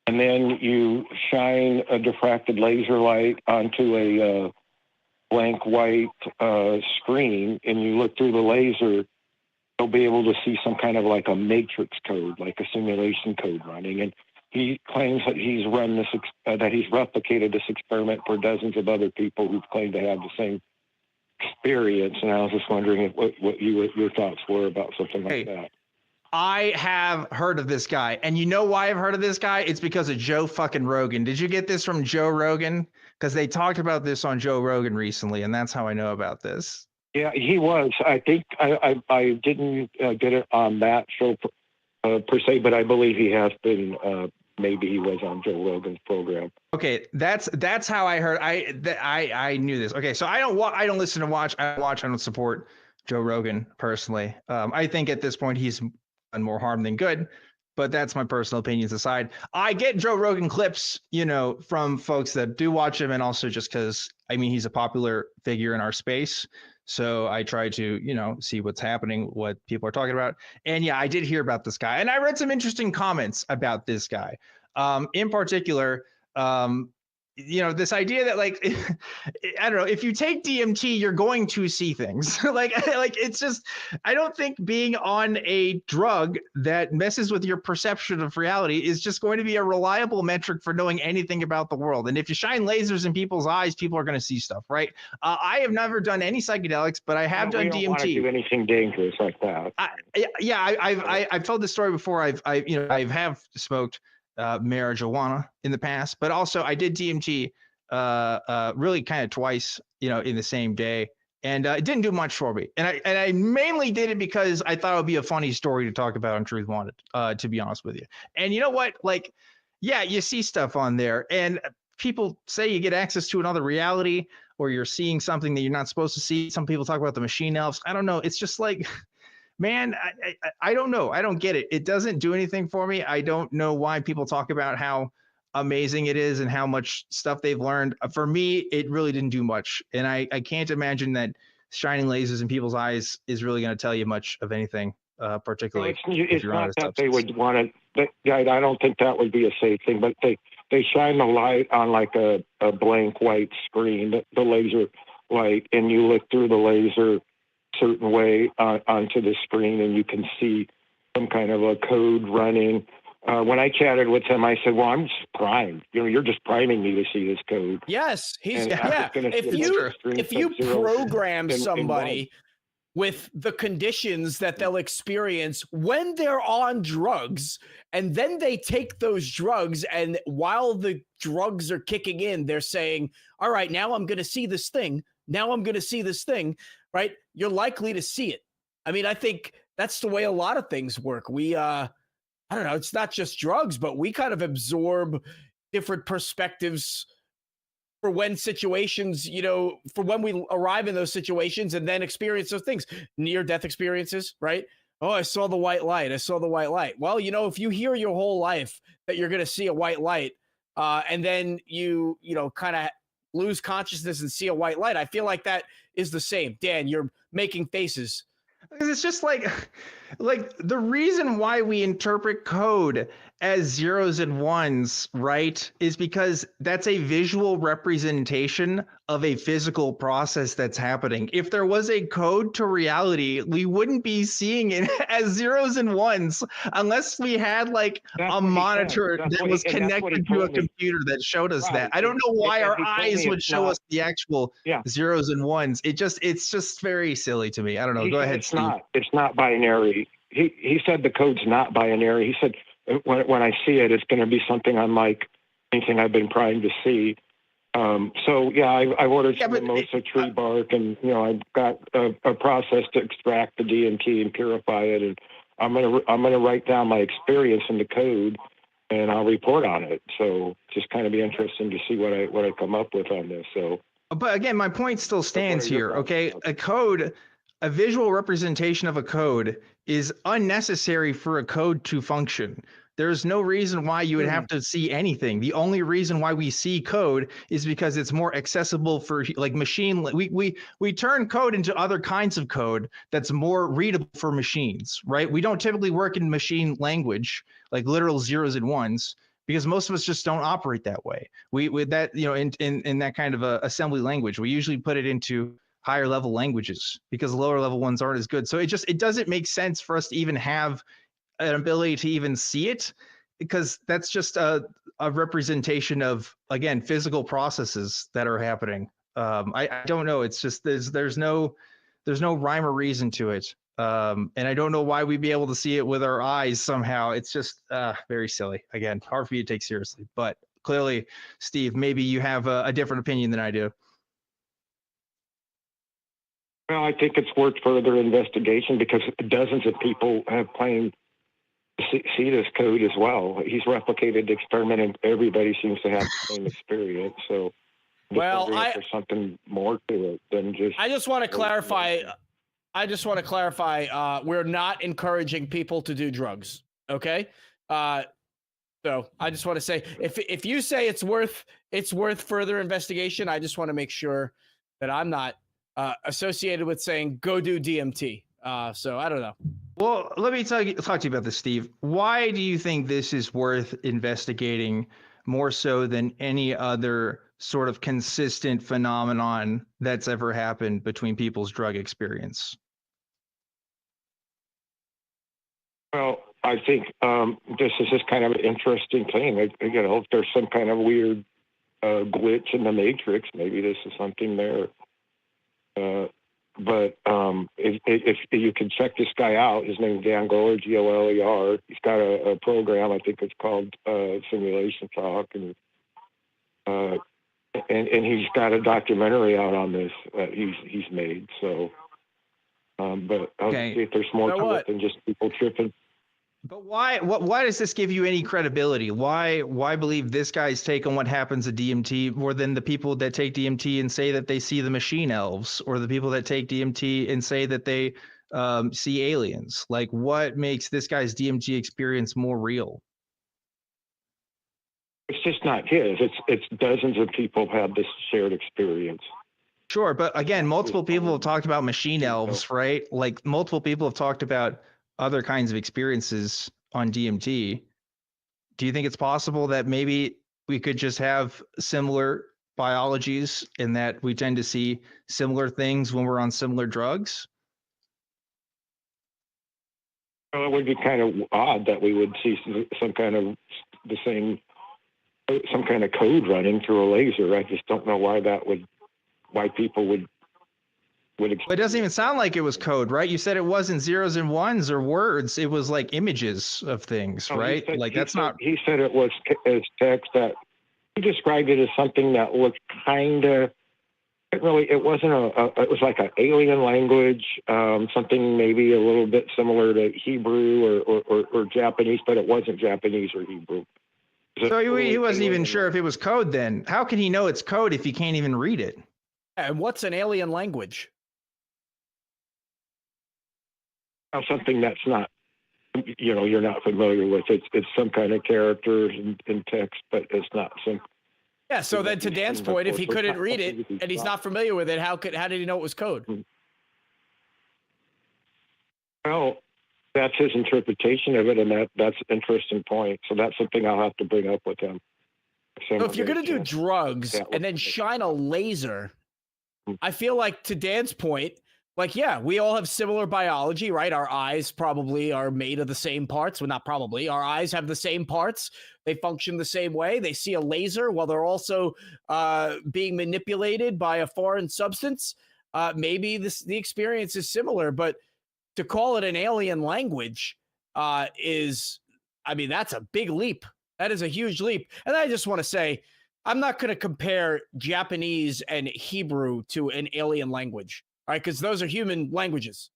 and then you shine a diffracted laser light onto a blank white screen and you look through the laser, you'll be able to see some kind of like a matrix code, like a simulation code running. And he claims that he's run this, that he's replicated this experiment for dozens of other people who've claimed to have the same experience. And I was just wondering what your thoughts were about something like that. I have heard of this guy. And you know why I've heard of this guy? It's because of Joe fucking Rogan. Did you get this from Joe Rogan? Because they talked about this on Joe Rogan recently, and that's how I know about this. Yeah, he was. I think I didn't get it on that show per se, but I believe he has been. Maybe he was on Joe Rogan's program. Okay, that's how I heard. I knew this. Okay, so I don't listen to watch. I don't support Joe Rogan personally. I think at this point he's done more harm than good, but that's my personal opinions aside. I get Joe Rogan clips, from folks that do watch him, and also just because he's a popular figure in our space. So I try to, see what's happening, what people are talking about. And yeah, I did hear about this guy, and I read some interesting comments about this guy. In particular, this idea that like, I don't know, if you take DMT, you're going to see things like it's just, I don't think being on a drug that messes with your perception of reality is just going to be a reliable metric for knowing anything about the world. And if you shine lasers in people's eyes, people are going to see stuff, right? I have never done any psychedelics, but I have done DMT. We don't want to do anything dangerous like that. I've told this story before. I have smoked marijuana in the past, but also I did DMT really kind of twice, in the same day, and it didn't do much for me. And I mainly did it because I thought it would be a funny story to talk about on Truth Wanted, to be honest with you. And you know what? Like, yeah, you see stuff on there, and people say you get access to another reality, or you're seeing something that you're not supposed to see. Some people talk about the machine elves. I don't know. It's just like, man, I don't know. I don't get it. It doesn't do anything for me. I don't know why people talk about how amazing it is and how much stuff they've learned. For me, it really didn't do much. And I can't imagine that shining lasers in people's eyes is really going to tell you much of anything, particularly it's not that they would want to. I don't think that would be a safe thing, but they shine the light on like a blank white screen, the laser light, and you look through the laser certain way onto the screen, and you can see some kind of a code running. When I chatted with him, I said, well, I'm just primed. You're just priming me to see this code. Yes, if you program somebody with the conditions that they'll experience when they're on drugs, and then they take those drugs, and while the drugs are kicking in, they're saying, all right, now I'm going to see this thing. Now I'm going to see this thing. Right? You're likely to see it. I mean, I think that's the way a lot of things work. We, I don't know, it's not just drugs, but we kind of absorb different perspectives for when situations, for when we arrive in those situations and then experience those things, near-death experiences, right? Oh, I saw the white light. I saw the white light. Well, if you hear your whole life that you're going to see a white light, and then you kind of lose consciousness and see a white light, I feel like that is the same. Dan, you're making faces. It's just like the reason why we interpret code as zeros and ones, right, is because that's a visual representation of a physical process that's happening. If there was a code to reality, we wouldn't be seeing it as zeros and ones unless we had like a monitor that was connected to a computer that showed us that. I don't know why our eyes would show us the actual zeros and ones. It's just very silly to me. I don't know. Go ahead, Steve. It's not binary. He said the code's not binary. He said when I see it, it's going to be something unlike anything I've been primed to see. I ordered some mimosa tree bark, and I've got a process to extract the DMT and purify it, and I'm gonna write down my experience in the code, and I'll report on it. So just kind of be interesting to see what I come up with on this. So, but again, my point still stands here. Okay, a visual representation of a code is unnecessary for a code to function. There's no reason why you would have to see anything. The only reason why we see code is because it's more accessible for like machine. We turn code into other kinds of code that's more readable for machines, right? We don't typically work in machine language, like literal zeros and ones, because most of us just don't operate that way. With that, in that kind of a assembly language, we usually put it into higher level languages because lower level ones aren't as good. So it doesn't make sense for us to even have an ability to even see it, because that's just a representation of, again, physical processes that are happening. I don't know. It's just there's no rhyme or reason to it. And I don't know why we'd be able to see it with our eyes somehow. It's just very silly. Again, hard for you to take seriously. But clearly, Steve, maybe you have a different opinion than I do. Well, I think it's worth further investigation because dozens of people have claimed to see this code as well. He's replicated the experiment, and everybody seems to have the same experience. So, there's something more to it than just. I just want to clarify. We're not encouraging people to do drugs. Okay. So I just want to say, if you say it's worth further investigation, I just want to make sure that I'm not associated with saying go do DMT. So I don't know. Well, let me talk to you about this, Steve. Why do you think this is worth investigating more so than any other sort of consistent phenomenon that's ever happened between people's drug experience? Well, I think this is just kind of an interesting thing. If there's some kind of weird glitch in the matrix, maybe this is something there. But if you can check this guy out, his name's Dan Goller, Goller. He's got a program, I think it's called Simulation Talk, and he's got a documentary out on this he's made. So, but I'll see if there's more to it than just people tripping. But why does this give you any credibility? Why believe this guy's take on what happens at DMT more than the people that take DMT and say that they see the machine elves, or the people that take DMT and say that they see aliens? Like, what makes this guy's DMT experience more real? It's just not his. It's dozens of people have this shared experience. Sure, but again, multiple people have talked about machine elves, right? Like, multiple people have talked about other kinds of experiences on DMT. Do you think it's possible that maybe we could just have similar biologies in that we tend to see similar things when we're on similar drugs? Well, it would be kind of odd that we would see some kind of some kind of code running through a laser. I just don't know why people would. It doesn't even sound like it was code, right? You said it wasn't zeros and ones or words. It was like images of things, right? He said it was as text. That he described it as something that looked kind of. It wasn't it was like an alien language, something maybe a little bit similar to Hebrew or Japanese, but it wasn't Japanese or Hebrew. So he wasn't even sure if it was code then. How can he know it's code if he can't even read it? And what's an alien language? Something that's not, you're not familiar with. It's some kind of characters in text, but it's not some. Yeah. So then, to Dan's point, if he couldn't read it and he's not familiar with it, how did he know it was code? Well, that's his interpretation of it, and that's an interesting point. So that's something I'll have to bring up with him. So if you're going to do drugs and then shine a laser, I feel like, to Dan's point, like, yeah, we all have similar biology, right? Our eyes probably are made of the same parts. Well, not probably. Our eyes have the same parts. They function the same way. They see a laser while they're also being manipulated by a foreign substance. Maybe the experience is similar, but to call it an alien language that's a big leap. That is a huge leap. And I just want to say, I'm not going to compare Japanese and Hebrew to an alien language. All right, because those are human languages.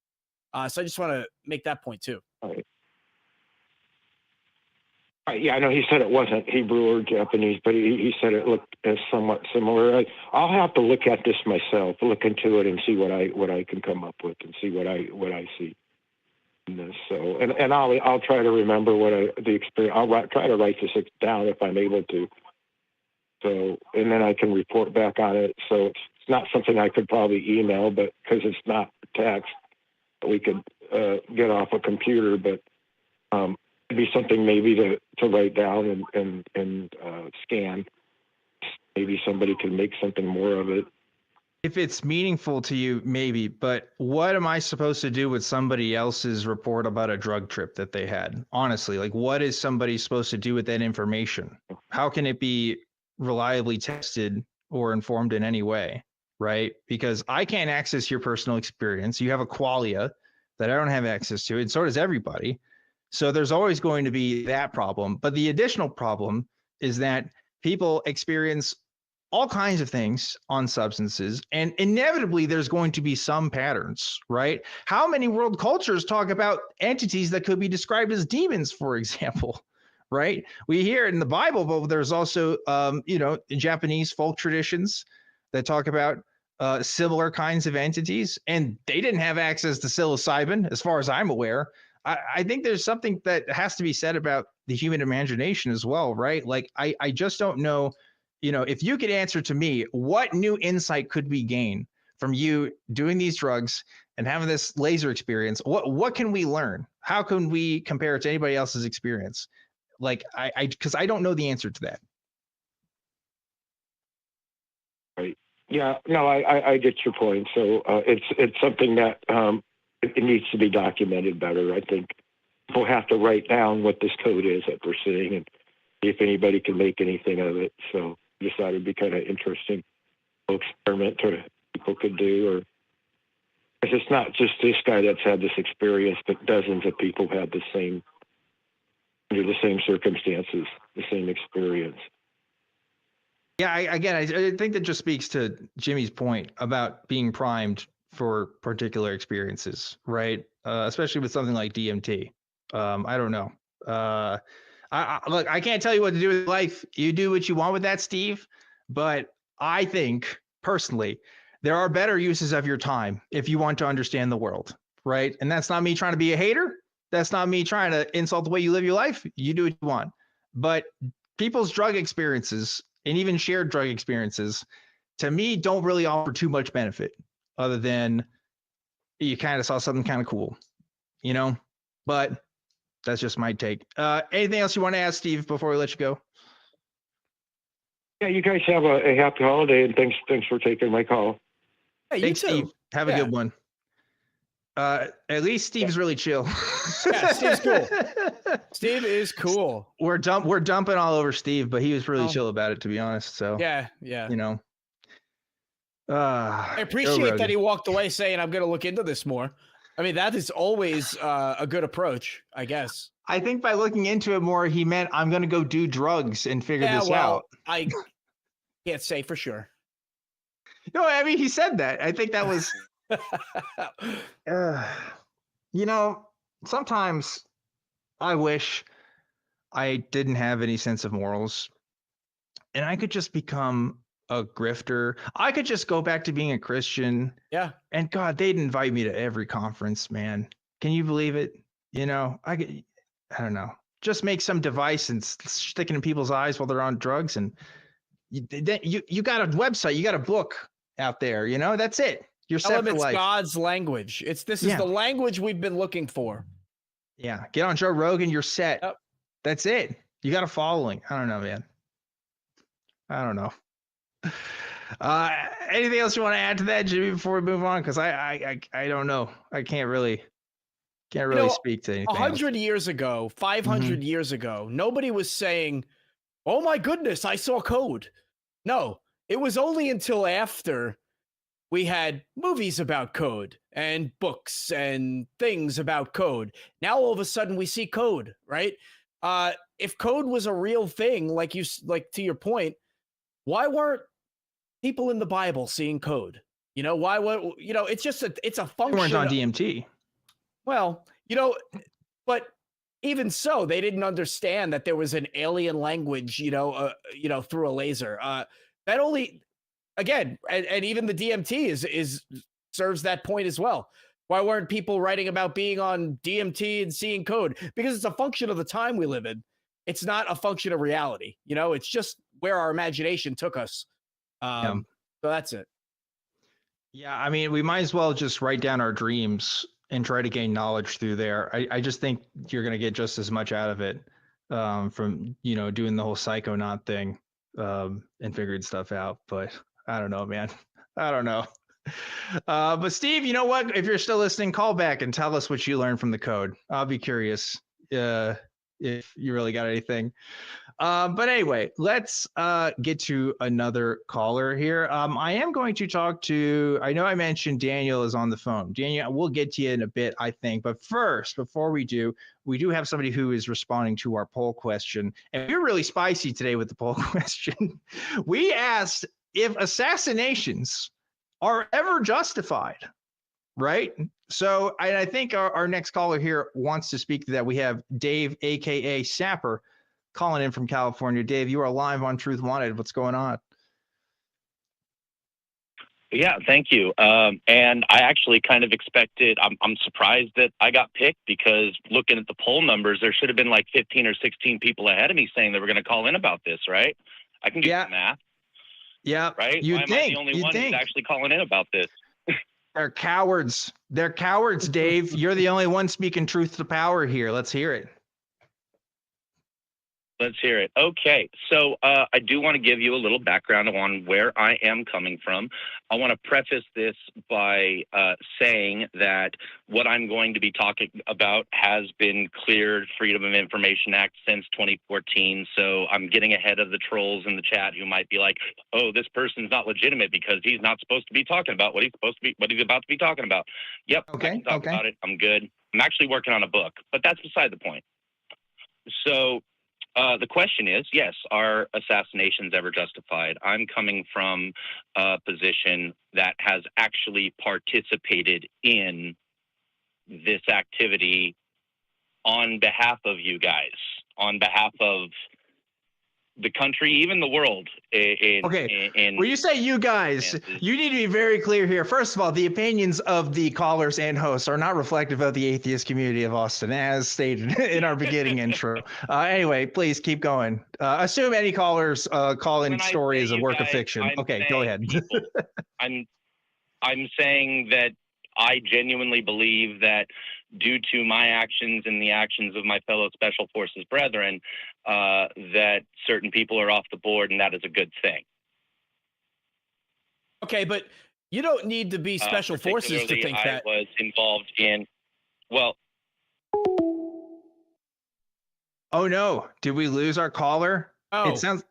So I just want to make that point too. Right. Yeah, I know he said it wasn't Hebrew or Japanese, but he said it looked somewhat similar. I'll have to look at this myself, look into it, and see what I can come up with, and see what I see in this. So, and I'll try to remember the experience. I'll try to write this down if I'm able to. So, and then I can report back on it. So it's not something I could probably email, but because it's not text, we could get off a computer. But it'd be something maybe to write down and scan. Maybe somebody can make something more of it. If it's meaningful to you, maybe. But what am I supposed to do with somebody else's report about a drug trip that they had? Honestly, like, what is somebody supposed to do with that information? How can it be reliably tested or informed in any way, right? Because I can't access your personal experience. You have a qualia that I don't have access to, and so does everybody. So there's always going to be that problem. But the additional problem is that people experience all kinds of things on substances, and inevitably there's going to be some patterns, right? How many world cultures talk about entities that could be described as demons, for example? Right? We hear it in the Bible, but there's also, Japanese folk traditions that talk about similar kinds of entities, and they didn't have access to psilocybin, as far as I'm aware. I think there's something that has to be said about the human imagination as well, right? Like, I just don't know, if you could answer to me, what new insight could we gain from you doing these drugs and having this laser experience? What can we learn? how can we compare it to anybody else's experience? Like because I don't know the answer to that. Right. Yeah. No, I get your point. So it's something that it needs to be documented better. I think people have to write down what this code is that they're seeing and see if anybody can make anything of it. So I just thought it'd be kind of interesting experiment people could do, or because it's not just this guy that's had this experience, but dozens of people had the same, under the same circumstances, the same experience. Yeah, I think that just speaks to Jimmy's point about being primed for particular experiences, right? Especially with something like DMT. I don't know. Look, I can't tell you what to do with life. You do what you want with that, Steve. But I think personally, there are better uses of your time if you want to understand the world, right? And that's not me trying to be a hater. That's not me trying to insult the way you live your life. You do what you want. But people's drug experiences and even shared drug experiences, to me, don't really offer too much benefit other than you kind of saw something kind of cool, you know? But that's just my take. Anything else you want to ask, Steve, before we let you go? Yeah, you guys have a happy holiday, and thanks for taking my call. Hey, Thanks, Steve. Have a good one. At least Steve's really chill. Yeah, Steve's cool. Steve is cool. We're dumping all over Steve, but he was really chill about it, to be honest. So yeah, you know. I appreciate that he walked away saying, "I'm going to look into this more." I mean, that is always a good approach, I guess. I think by looking into it more, he meant I'm going to go do drugs and figure this out. I can't say for sure. No, I mean, he said that. I think that was. You know, sometimes I wish I didn't have any sense of morals and I could just become a grifter. I could just go back to being a Christian. Yeah. And God, they'd invite me to every conference, man. Can you believe it? You know, I don't know. Just make some device and stick it in people's eyes while they're on drugs. And you got a website, you got a book out there, you know, that's it. You're set for life. God's language. This is the language we've been looking for. Yeah. Get on Joe Rogan. You're set. Yep. That's it. You got a following. I don't know, man. I don't know. Anything else you want to add to that, Jimmy, before we move on? Because I don't know. I can't really speak to anything. 100 years ago, 500 years ago, nobody was saying, "Oh my goodness, I saw code." No, it was only until after we had movies about code and books and things about code. Now all of a sudden we see code, right? If code was a real thing, like to your point, why weren't people in the Bible seeing code? You know, it's a function. They weren't on DMT. Well, but even so, they didn't understand that there was an alien language, through a laser. That only. Again, and even the DMT is serves that point as well. Why weren't people writing about being on DMT and seeing code? Because it's a function of the time we live in. It's not a function of reality. It's just where our imagination took us. So that's it. Yeah, I mean, we might as well just write down our dreams and try to gain knowledge through there. I just think you're going to get just as much out of it from, doing the whole psychonaut thing and figuring stuff out. But I don't know, man. I don't know. But Steve, you know what? If you're still listening, call back and tell us what you learned from the code. I'll be curious if you really got anything. But anyway, let's get to another caller here. I am going to talk to, I know I mentioned Daniel is on the phone. Daniel, we'll get to you in a bit, I think. But first, before we do have somebody who is responding to our poll question. And we're really spicy today with the poll question. We asked if assassinations are ever justified, right? So I think our next caller here wants to speak to that. We have Dave, a.k.a. Sapper, calling in from California. Dave, you are live on Truth Wanted. What's going on? Yeah, thank you. And I actually kind of expected, I'm surprised that I got picked because looking at the poll numbers, there should have been like 15 or 16 people ahead of me saying they were going to call in about this, right? I can do the math. Yeah. Right? Why am I the only one who's actually calling in about this? They're cowards. They're cowards, Dave. You're the only one speaking truth to power here. Let's hear it. Let's hear it. Okay, so I do want to give you a little background on where I am coming from. I want to preface this by saying that what I'm going to be talking about has been cleared Freedom of Information Act since 2014. So I'm getting ahead of the trolls in the chat who might be like, "Oh, this person's not legitimate because he's not supposed to be talking about what he's about to be talking about." Yep, okay, I can talk about it. I'm good. I'm actually working on a book, but that's beside the point. So. The question is, yes, are assassinations ever justified? I'm coming from a position that has actually participated in this activity on behalf of you guys, on behalf of the country, even the world. When you say you guys, you need to be very clear here. First of all, the opinions of the callers and hosts are not reflective of the atheist community of Austin, as stated in our beginning intro. Anyway, please keep going. Assume any callers call-in story is a work of fiction. Okay, go ahead. I'm saying that I genuinely believe that due to my actions and the actions of my fellow Special Forces brethren, that certain people are off the board, and that is a good thing. Okay, but you don't need to be Special Forces to think that. I was involved in, well. Oh no, did we lose our caller? Oh. It sounds,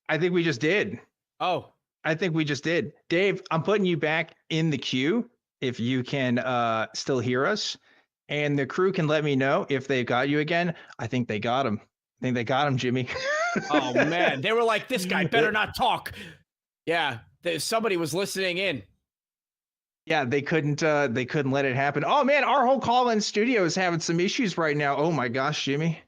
I think we just did. Oh. I think we just did. Dave, I'm putting you back in the queue if you can still hear us. And the crew can let me know if they've got you again. I think they got him. I think they got him, Jimmy. Oh, man. They were like, this guy better not talk. Yeah, somebody was listening in. Yeah, they couldn't let it happen. Oh, man, our whole call-in studio is having some issues right now. Oh, my gosh, Jimmy.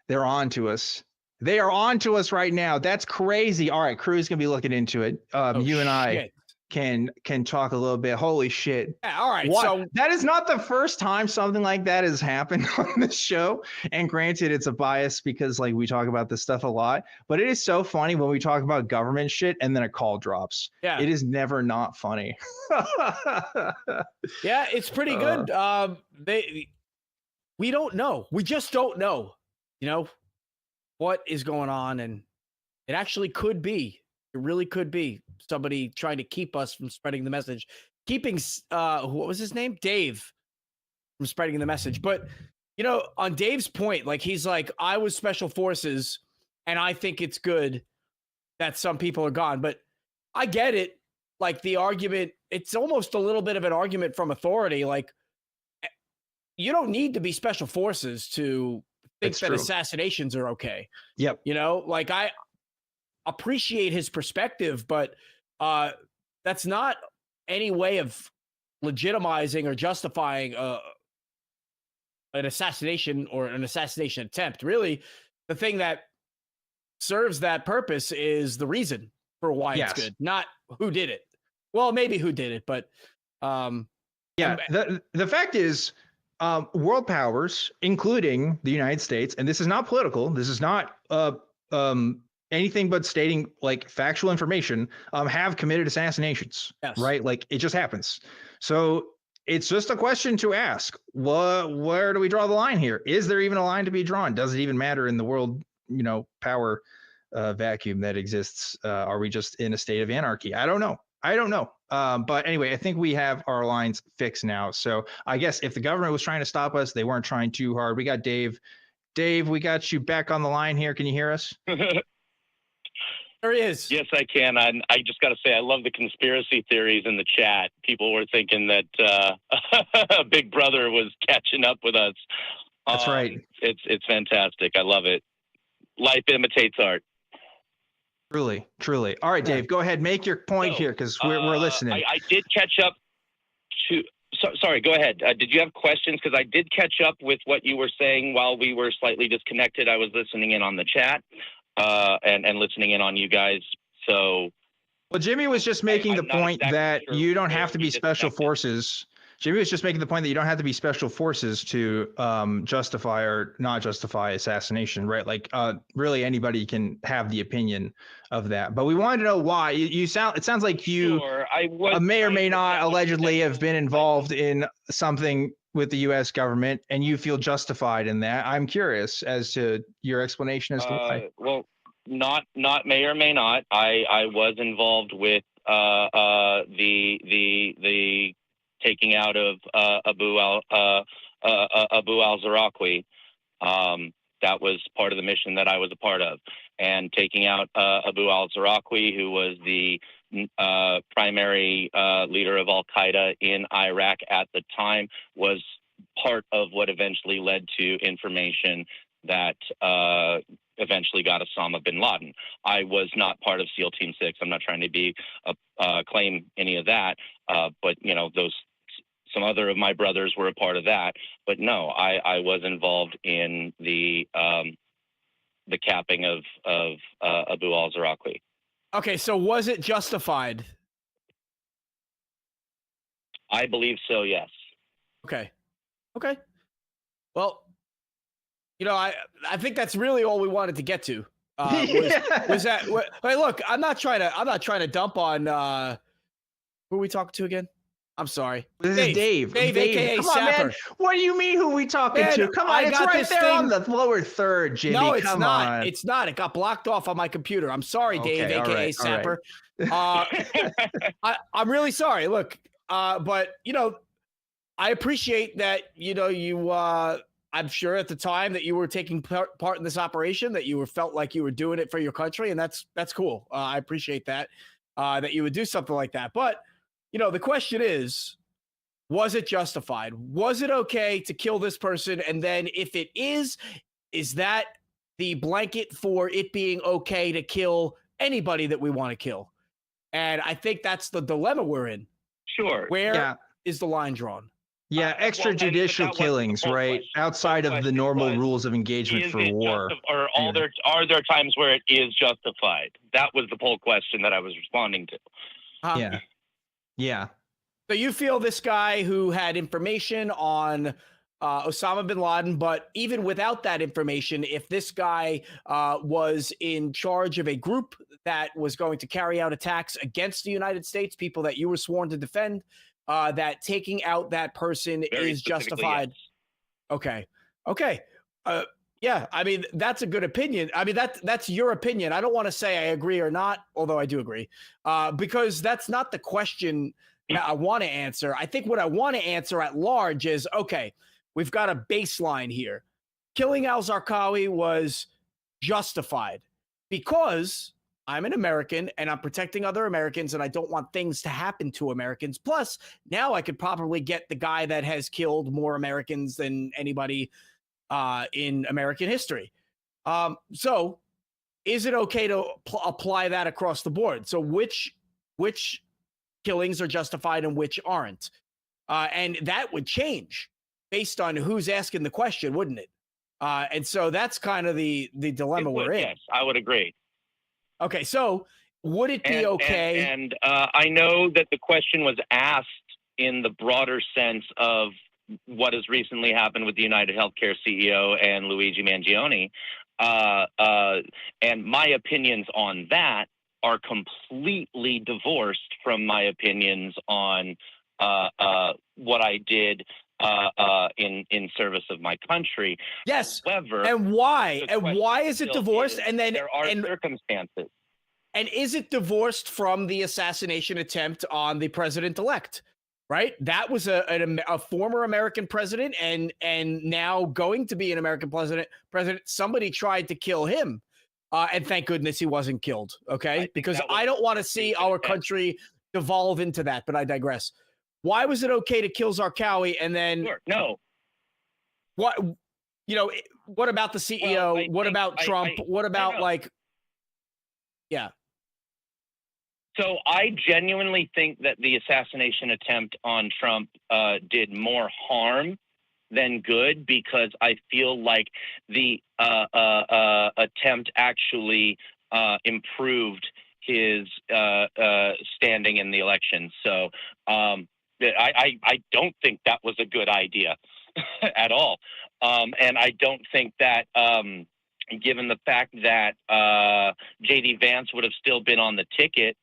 They're on to us. They are on to us right now. That's crazy. All right, crew's gonna be looking into it. You and I can talk a little bit. Holy shit. Yeah, all right. What? So that is not the first time something like that has happened on this show. And granted, it's a bias because like we talk about this stuff a lot, but it is so funny when we talk about government shit and then a call drops. Yeah. It is never not funny. Yeah, it's pretty good. We don't know. We just don't know, you know, what is going on. And it actually could be, it really could be somebody trying to keep us from spreading the message, keeping, what was his name? Dave, from spreading the message. But, you know, on Dave's point, like, he's like, I was Special Forces and I think it's good that some people are gone. But I get it. Like, the argument, it's almost a little bit of an argument from authority. Like, you don't need to be Special Forces to think that assassinations are okay. Yep. You know, like, I appreciate his perspective, but that's not any way of legitimizing or justifying an assassination or an assassination attempt. Really, the thing that serves that purpose is the reason for why it's good, not who did it. Well, maybe who did it, but yeah. The fact is, world powers, including the United States, and this is not political. This is not anything but stating like factual information, have committed assassinations, right? Like, it just happens. So it's just a question to ask. Where do we draw the line here? Is there even a line to be drawn? Does it even matter in the world, you know, power vacuum that exists? Are we just in a state of anarchy? I don't know. But anyway, I think we have our lines fixed now. So I guess if the government was trying to stop us, they weren't trying too hard. We got Dave. Dave, we got you back on the line here. Can you hear us? There he is. Yes, I can. I just got to say, I love the conspiracy theories in the chat. People were thinking that Big Brother was catching up with us. That's right. It's fantastic. I love it. Life imitates art. Truly, truly. All right, Dave, go ahead. Make your point here because we're listening. I did catch up to... sorry, go ahead. Did you have questions? Because I did catch up with what you were saying while we were slightly disconnected. I was listening in on the chat. And listening in on you guys. So, well, Jimmy was just making the point that you don't have to be Special Forces Jimmy was just making the point that you don't have to be special forces to justify or not justify assassination, right? Like really anybody can have the opinion of that. But we wanted to know why. It sounds like you may or may not allegedly have been involved in something with the U.S. government, and you feel justified in that. I'm curious as to your explanation as to why. Well, not may or may not. I was involved with the taking out of Abu al-Zawahiri. That was part of the mission that I was a part of, and taking out Abu al-Zawahiri, who was the primary leader of Al Qaeda in Iraq at the time, was part of what eventually led to information that eventually got Osama bin Laden. I was not part of SEAL Team 6. I'm not trying to be claim any of that, but you know, some other of my brothers were a part of that. But no, I was involved in the capping of Abu al-Zawahiri. Okay, so was it justified? I believe so, yes. Okay. Well, you know, I think that's really all we wanted to get to. Was that? Hey, look, I'm not trying to dump on who are we talking to again? I'm sorry. This is Dave. Dave, aka Come on, Sapper. man. What do you mean? Who we talking to? Come on, it's right there on the lower third, Jimmy. No, it's Come not. on. It's not. It got blocked off on my computer. I'm sorry, Dave, aka Sapper. I'm really sorry. Look, but you know, I appreciate that. You know, you. I'm sure at the time that you were taking part in this operation, that you felt like you were doing it for your country, and that's cool. I appreciate that that you would do something like that. But you know, the question is, was it justified? Was it okay to kill this person? And then if it is that the blanket for it being okay to kill anybody that we want to kill? And I think that's the dilemma we're in. Sure. Where is the line drawn? Yeah, extrajudicial killings, right? Outside of the normal rules of engagement for war. Or are there times where it is justified? That was the poll question that I was responding to. Yeah. So you feel this guy who had information on Osama bin Laden, but even without that information, if this guy was in charge of a group that was going to carry out attacks against the United States, people that you were sworn to defend, that taking out that person is justified. Yes. Okay. Yeah, I mean, that's a good opinion. I mean, that's your opinion. I don't want to say I agree or not, although I do agree, because that's not the question that I want to answer. I think what I want to answer at large is, okay, we've got a baseline here. Killing al-Zarqawi was justified because I'm an American and I'm protecting other Americans and I don't want things to happen to Americans. Plus, now I could probably get the guy that has killed more Americans than anybody in American history. So is it okay to apply that across the board? So which killings are justified and which aren't? And that would change based on who's asking the question, wouldn't it? And so that's kind of the dilemma we're in. Yes, I would agree. Okay, so would it be okay? And I know that the question was asked in the broader sense of what has recently happened with the United Healthcare CEO and Luigi Mangione. And my opinions on that are completely divorced from my opinions on what I did in service of my country. Yes. However, and why? And why is it divorced? And then there are circumstances. And is it divorced from the assassination attempt on the president-elect? Right? That was a former American president and now going to be an American president. Somebody tried to kill him. And thank goodness he wasn't killed. Okay? Because I don't want to see our country devolve into that, but I digress. Why was it okay to kill Zarqawi and then no? What, you know, what about the CEO? Well, what about Trump? What about yeah. So I genuinely think that the assassination attempt on Trump did more harm than good, because I feel like the attempt actually improved his standing in the election. So I don't think that was a good idea at all. And I don't think that, given the fact that J.D. Vance would have still been on the ticket,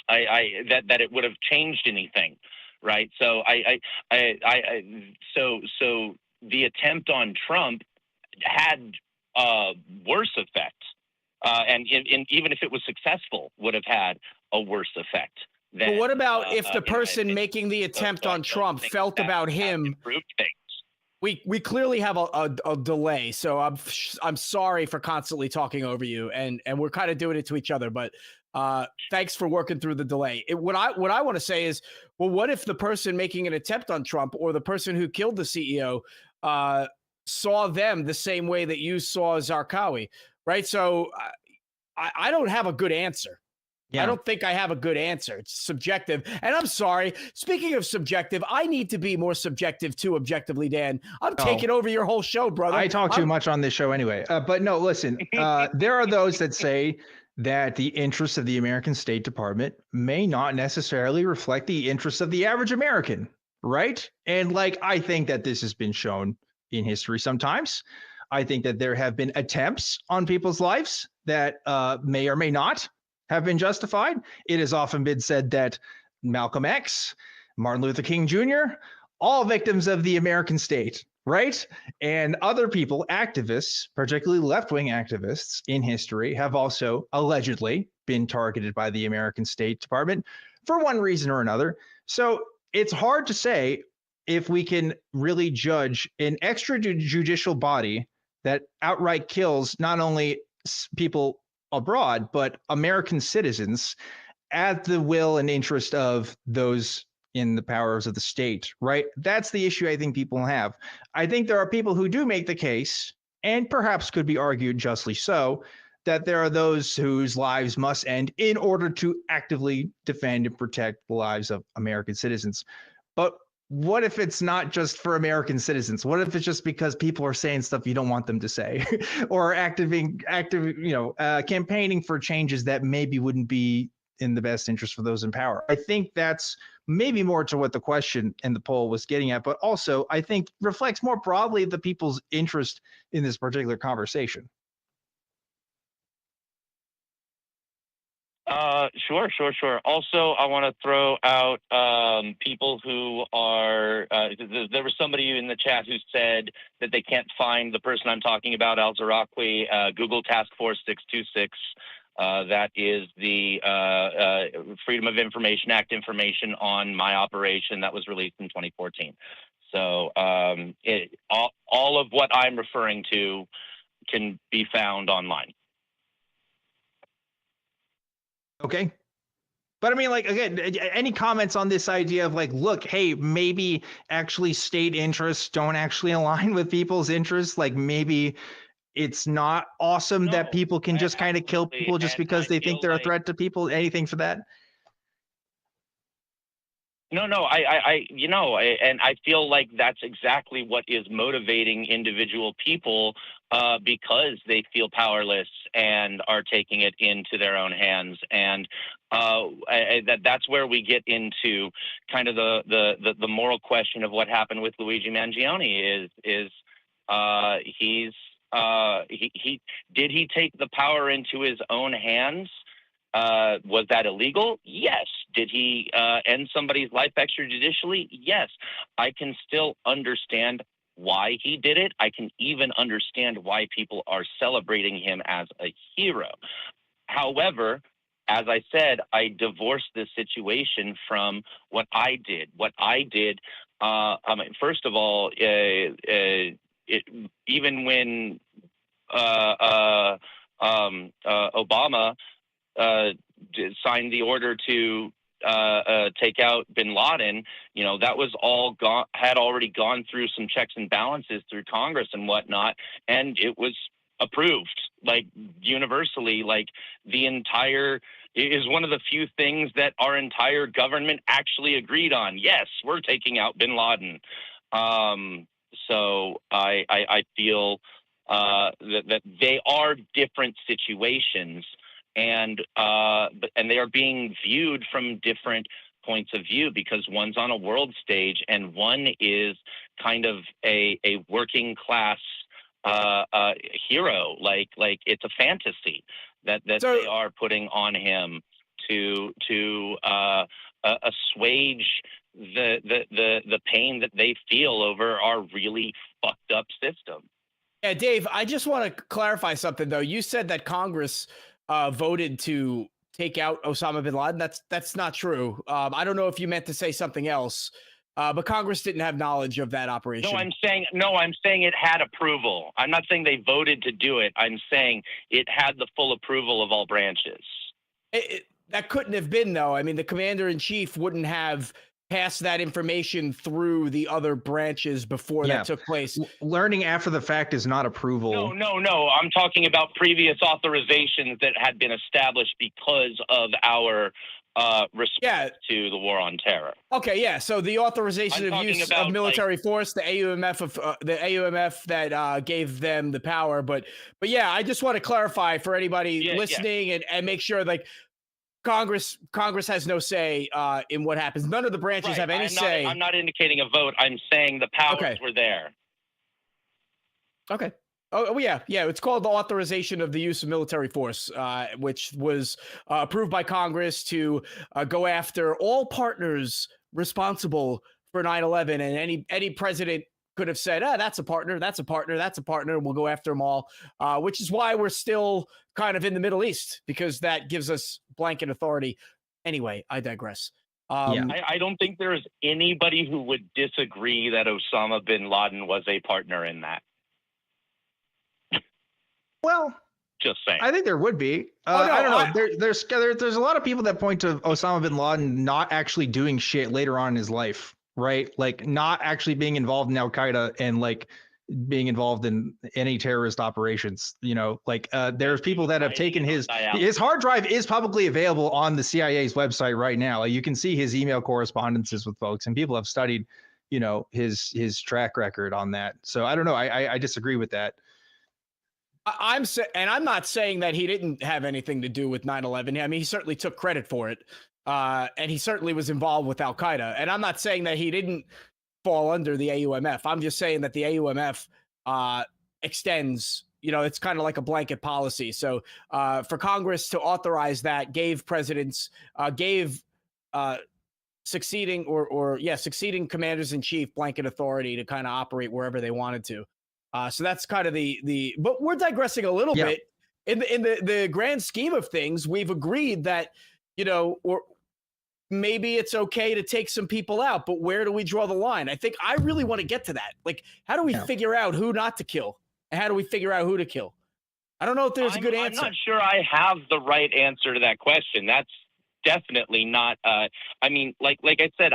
that it would have changed anything, right? So so the attempt on Trump had worse effects, and even if it was successful, would have had a worse effect. But what about if the person making the attempt on Trump felt about him? We clearly have a delay, so I'm sorry for constantly talking over you, and we're kind of doing it to each other. But thanks for working through the delay. What I want to say is, well, what if the person making an attempt on Trump or the person who killed the CEO saw them the same way that you saw Zarqawi, right? So I don't have a good answer. Yeah. I don't think I have a good answer. It's subjective. And I'm sorry. Speaking of subjective, I need to be more subjective too, Objectively, Dan. I'm taking over your whole show, brother. I talk too much on this show anyway. But no, listen, there are those that say that the interests of the American State Department may not necessarily reflect the interests of the average American, right? And like, I think that this has been shown in history sometimes. I think that there have been attempts on people's lives that may or may not have been justified. It has often been said that Malcolm X, Martin Luther King Jr., all victims of the American state, right? And other people, activists, particularly left-wing activists in history, have also allegedly been targeted by the American State Department for one reason or another. So it's hard to say if we can really judge an extrajudicial body that outright kills not only people abroad, but American citizens at the will and interest of those in the powers of the state, right? That's the issue I think people have. I think there are people who do make the case, and perhaps could be argued justly so, that there are those whose lives must end in order to actively defend and protect the lives of American citizens. But what if it's not just for American citizens? What if it's just because people are saying stuff you don't want them to say, or campaigning for changes that maybe wouldn't be in the best interest for those in power? I think that's maybe more to what the question and the poll was getting at, but also I think reflects more broadly the people's interest in this particular conversation. Sure. Also, I want to throw out people who are, there was somebody in the chat who said that they can't find the person I'm talking about, al-Zarqawi, Google Task Force 626. That is the Freedom of Information Act information on my operation that was released in 2014. So all of what I'm referring to can be found online. Okay. But I mean, like, again, any comments on this idea of like, look, hey, maybe actually state interests don't actually align with people's interests? Like maybe it's not awesome that people can just kind of kill people just because they think they're a threat to people? Anything for that? No, and I feel like that's exactly what is motivating individual people because they feel powerless and are taking it into their own hands. And that's where we get into kind of the moral question of what happened with Luigi Mangione did he take the power into his own hands? Was that illegal? Yes. Did he end somebody's life extrajudicially? Yes. I can still understand why he did it. I can even understand why people are celebrating him as a hero. However, as I said, I divorced this situation from what I did. What I did, first of all, even when Obama signed the order to take out bin Laden, that was all had already gone through some checks and balances through Congress and whatnot, and it was approved like universally. Like it is one of the few things that our entire government actually agreed on. Yes, we're taking out bin Laden. So I feel that they are different situations, and they are being viewed from different points of view, because one's on a world stage and one is kind of a working class hero. Like it's a fantasy that they are putting on him to assuage the pain that they feel over our really fucked up system. Yeah, Dave, I just want to clarify something though. You said that Congress voted to take out Osama bin Laden. That's not true. I don't know if you meant to say something else, but Congress didn't have knowledge of that operation. I'm saying it had approval. I'm not saying they voted to do it. I'm saying it had the full approval of all branches. That couldn't have been, though. I mean, the commander-in-chief wouldn't have passed that information through the other branches before that took place. Learning after the fact is not approval. No. I'm talking about previous authorizations that had been established because of our response to the war on terror. Okay, yeah. So the authorization of use of military force, the AUMF that gave them the power. But yeah, I just want to clarify for anybody listening and make sure like Congress has no say in what happens. None of the branches have any say. I'm not indicating a vote. I'm saying the powers were there. Okay. Oh yeah. It's called the authorization of the use of military force, which was approved by Congress to go after all partners responsible for 9/11, and any president could have said, that's a partner, that's a partner, that's a partner. We'll go after them all, which is why we're still kind of in the Middle East, because that gives us blanket authority. Anyway, I digress. I don't think there's anybody who would disagree that Osama bin Laden was a partner in that. Well, just saying. I think there would be. I don't know. There's a lot of people that point to Osama bin Laden not actually doing shit later on in his life, right? Like not actually being involved in Al Qaeda and like being involved in any terrorist operations. You know, like there's people that have taken his hard drive is publicly available on the CIA's website right now. Like, you can see his email correspondences with folks, and people have studied, you know, his track record on that. So I don't know. I disagree with that. I'm not saying that he didn't have anything to do with 9/11. I mean, he certainly took credit for it. And he certainly was involved with Al Qaeda. And I'm not saying that he didn't fall under the AUMF. I'm just saying that the AUMF extends, you know, it's kind of like a blanket policy. So for Congress to authorize that gave presidents, succeeding succeeding commanders in chief blanket authority to kind of operate wherever they wanted to. So that's kind of but we're digressing a little bit. In the grand scheme of things, we've agreed that, you know, or maybe it's okay to take some people out, but where do we draw the line? I think I really want to get to that. Like, how do we figure out who not to kill? And how do we figure out who to kill? I don't know if there's a good answer. I'm not sure I have the right answer to that question. That's definitely not. I mean, like I said,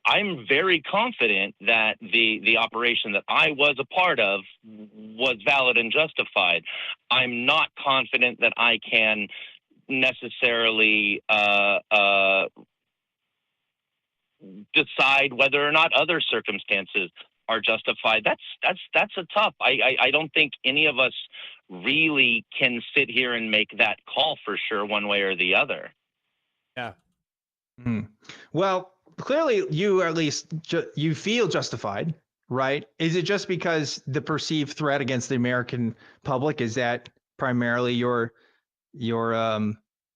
I'm very confident that the operation that I was a part of was valid and justified. I'm not confident that I can necessarily decide whether or not other circumstances are justified. That's a tough. I don't think any of us really can sit here and make that call for sure one way or the other. Yeah. Well, clearly you, or at least you feel justified, right? Is it just because the perceived threat against the American public? Is that primarily your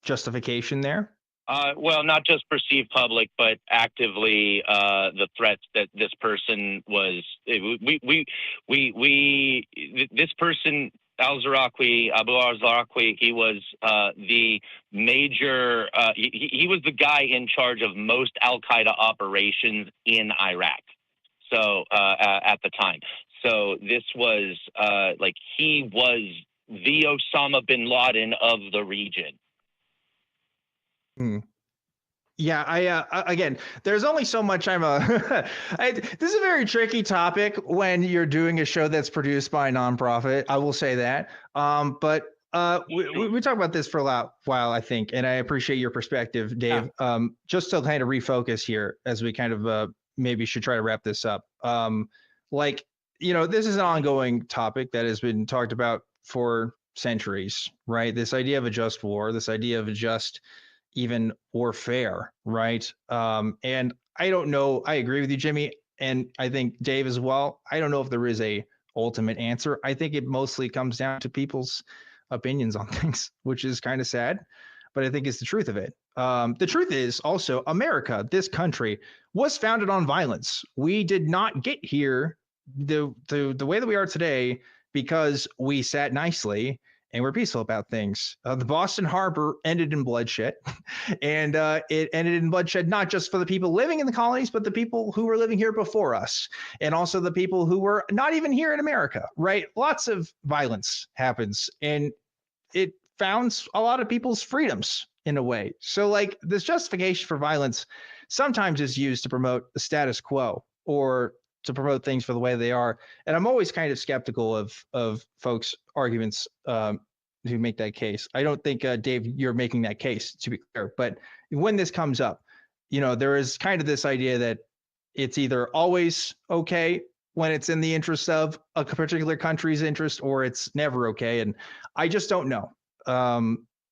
justification there? Well, not just perceived public, but actively the threats that this person was. This person, Abu al-Zawahiri, he was the major. He was the guy in charge of most Al Qaeda operations in Iraq. So at the time, so this was he was the Osama bin Laden of the region. Yeah, again, there's only so much this is a very tricky topic when you're doing a show that's produced by a nonprofit. I will say that. But we talked about this for a while, I think, and I appreciate your perspective, Dave. Yeah. Just to kind of refocus here as we kind of maybe should try to wrap this up. Like, you know, this is an ongoing topic that has been talked about for centuries, right? This idea of a just war, this idea of a just even warfare, right? And I don't know. I agree with you, Jimmy, and I think Dave as well. I don't know if there is a ultimate answer. I think it mostly comes down to people's opinions on things, which is kind of sad, but I think it's the truth of it. The truth is also America, this country, was founded on violence. We did not get here the way that we are today because we sat nicely and we're peaceful about things. The Boston Harbor ended in bloodshed, and it ended in bloodshed not just for the people living in the colonies, but the people who were living here before us, and also the people who were not even here in America, right? Lots of violence happens, and it founds a lot of people's freedoms in a way. So, like, this justification for violence sometimes is used to promote the status quo or to promote things for the way they are. And I'm always kind of skeptical of folks' arguments who make that case. I don't think, Dave, you're making that case, to be clear. But when this comes up, there is kind of this idea that it's either always okay when it's in the interest of a particular country's interest, or it's never okay. And I just don't know.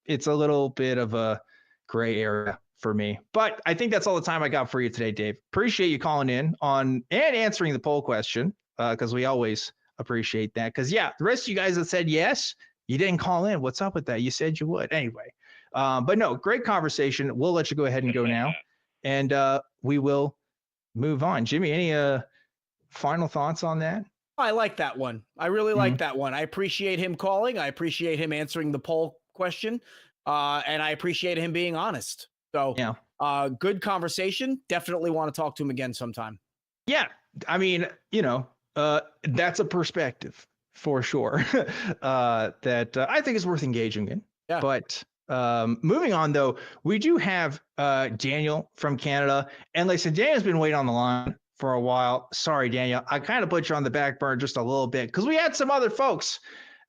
It's a little bit of a gray area for me, but I think that's all the time I got for you today, Dave. Appreciate you calling in on and answering the poll question, because we always appreciate that. Because the rest of you guys that said yes, you didn't call in. What's up with that? You said you would anyway. But no, great conversation. We'll let you go ahead and go now, and we will move on. Jimmy, any final thoughts on that? I like that one. I really like that one. I appreciate him calling. I appreciate him answering the poll question, and I appreciate him being honest. So, good conversation. Definitely want to talk to him again sometime. Yeah, I mean, that's a perspective for sure that I think is worth engaging in. Yeah. But moving on, though, we do have Daniel from Canada, and listen, Daniel's been waiting on the line for a while. Sorry, Daniel, I kind of put you on the back burner just a little bit because we had some other folks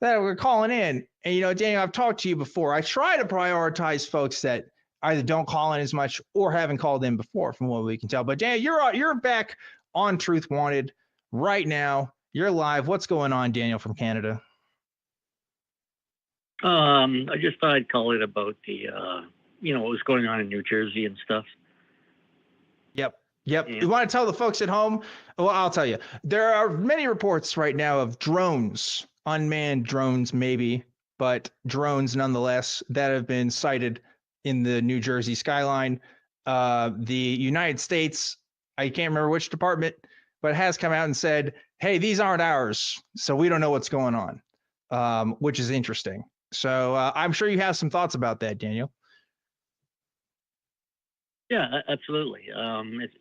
that were calling in. And Daniel, I've talked to you before. I try to prioritize folks that either don't call in as much or haven't called in before, from what we can tell. But Daniel, you're back on Truth Wanted right now. You're live. What's going on, Daniel from Canada? I just thought I'd call it about the, what was going on in New Jersey and stuff. Yep. You want to tell the folks at home? Well, I'll tell you. There are many reports right now of drones, unmanned drones maybe, but drones nonetheless, that have been sighted in the New Jersey skyline. The United States, I can't remember which department, but has come out and said, hey, these aren't ours, so we don't know what's going on, which is interesting. So I'm sure you have some thoughts about that, Daniel. Yeah, absolutely.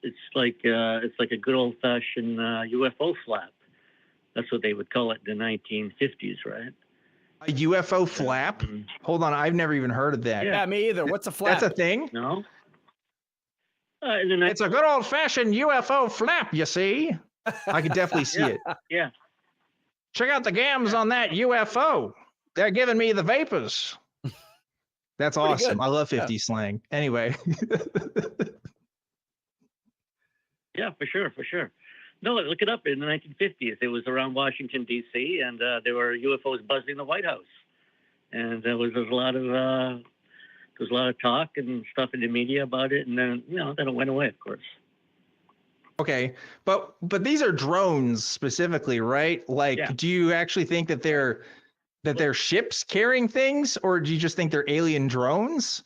It's like a good old-fashioned UFO flap. That's what they would call it in the 1950s, right? A UFO flap? Hold on, I've never even heard of that. Yeah, me either. What's a flap? That's a thing? No. It's a good old-fashioned UFO flap, you see. I could definitely see it. Yeah. Check out the gams on that UFO. They're giving me the vapors. That's awesome. I love 50 slang. Anyway. Yeah, for sure. No, look it up. In the 1950s, it was around Washington, D.C., and there were UFOs buzzing the White House. And there was a lot of talk and stuff in the media about it, and then it went away, of course. Okay, but these are drones specifically, right? Like, do you actually think that they're ships carrying things, or do you just think they're alien drones?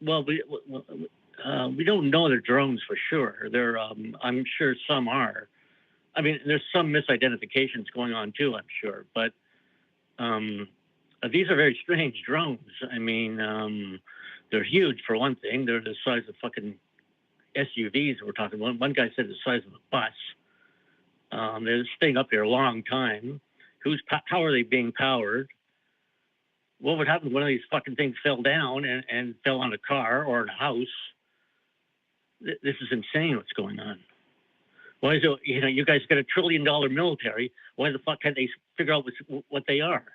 Well, we don't know they're drones for sure. They're I'm sure some are. I mean, there's some misidentifications going on too, I'm sure, but these are very strange drones. I mean, they're huge for one thing. They're the size of fucking SUVs. We're talking. One guy said the size of a bus. They're staying up here a long time. How are they being powered? What would happen if one of these fucking things fell down and fell on a car or a house? This is insane what's going on. Why is it, you guys got $1 trillion military. Why the fuck can't they figure out what they are?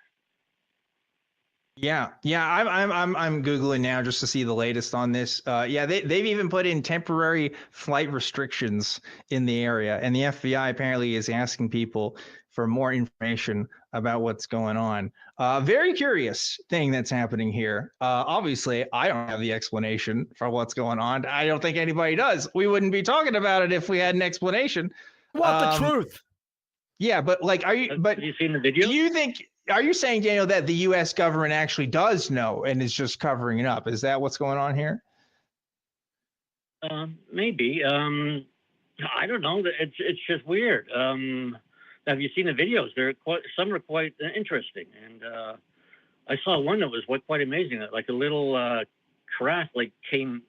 Yeah. I'm googling now just to see the latest on this. Yeah, they've even put in temporary flight restrictions in the area, and the FBI apparently is asking people for more information about what's going on. Very curious thing that's happening here. Obviously, I don't have the explanation for what's going on. I don't think anybody does. We wouldn't be talking about it if we had an explanation. Want the truth? Yeah, but like, are you? But have you seen the video? do you think? Are you saying, Daniel, that the U.S. government actually does know and is just covering it up? Is that what's going on here? Maybe. I don't know. It's just weird. Have you seen the videos? Some are quite interesting, and I saw one that was quite amazing. Like a little craft came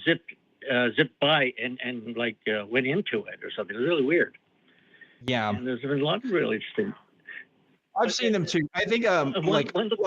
zipped by and went into it or something. It was really weird. Yeah. And there's been a lot of really interesting. I've seen them too. I think a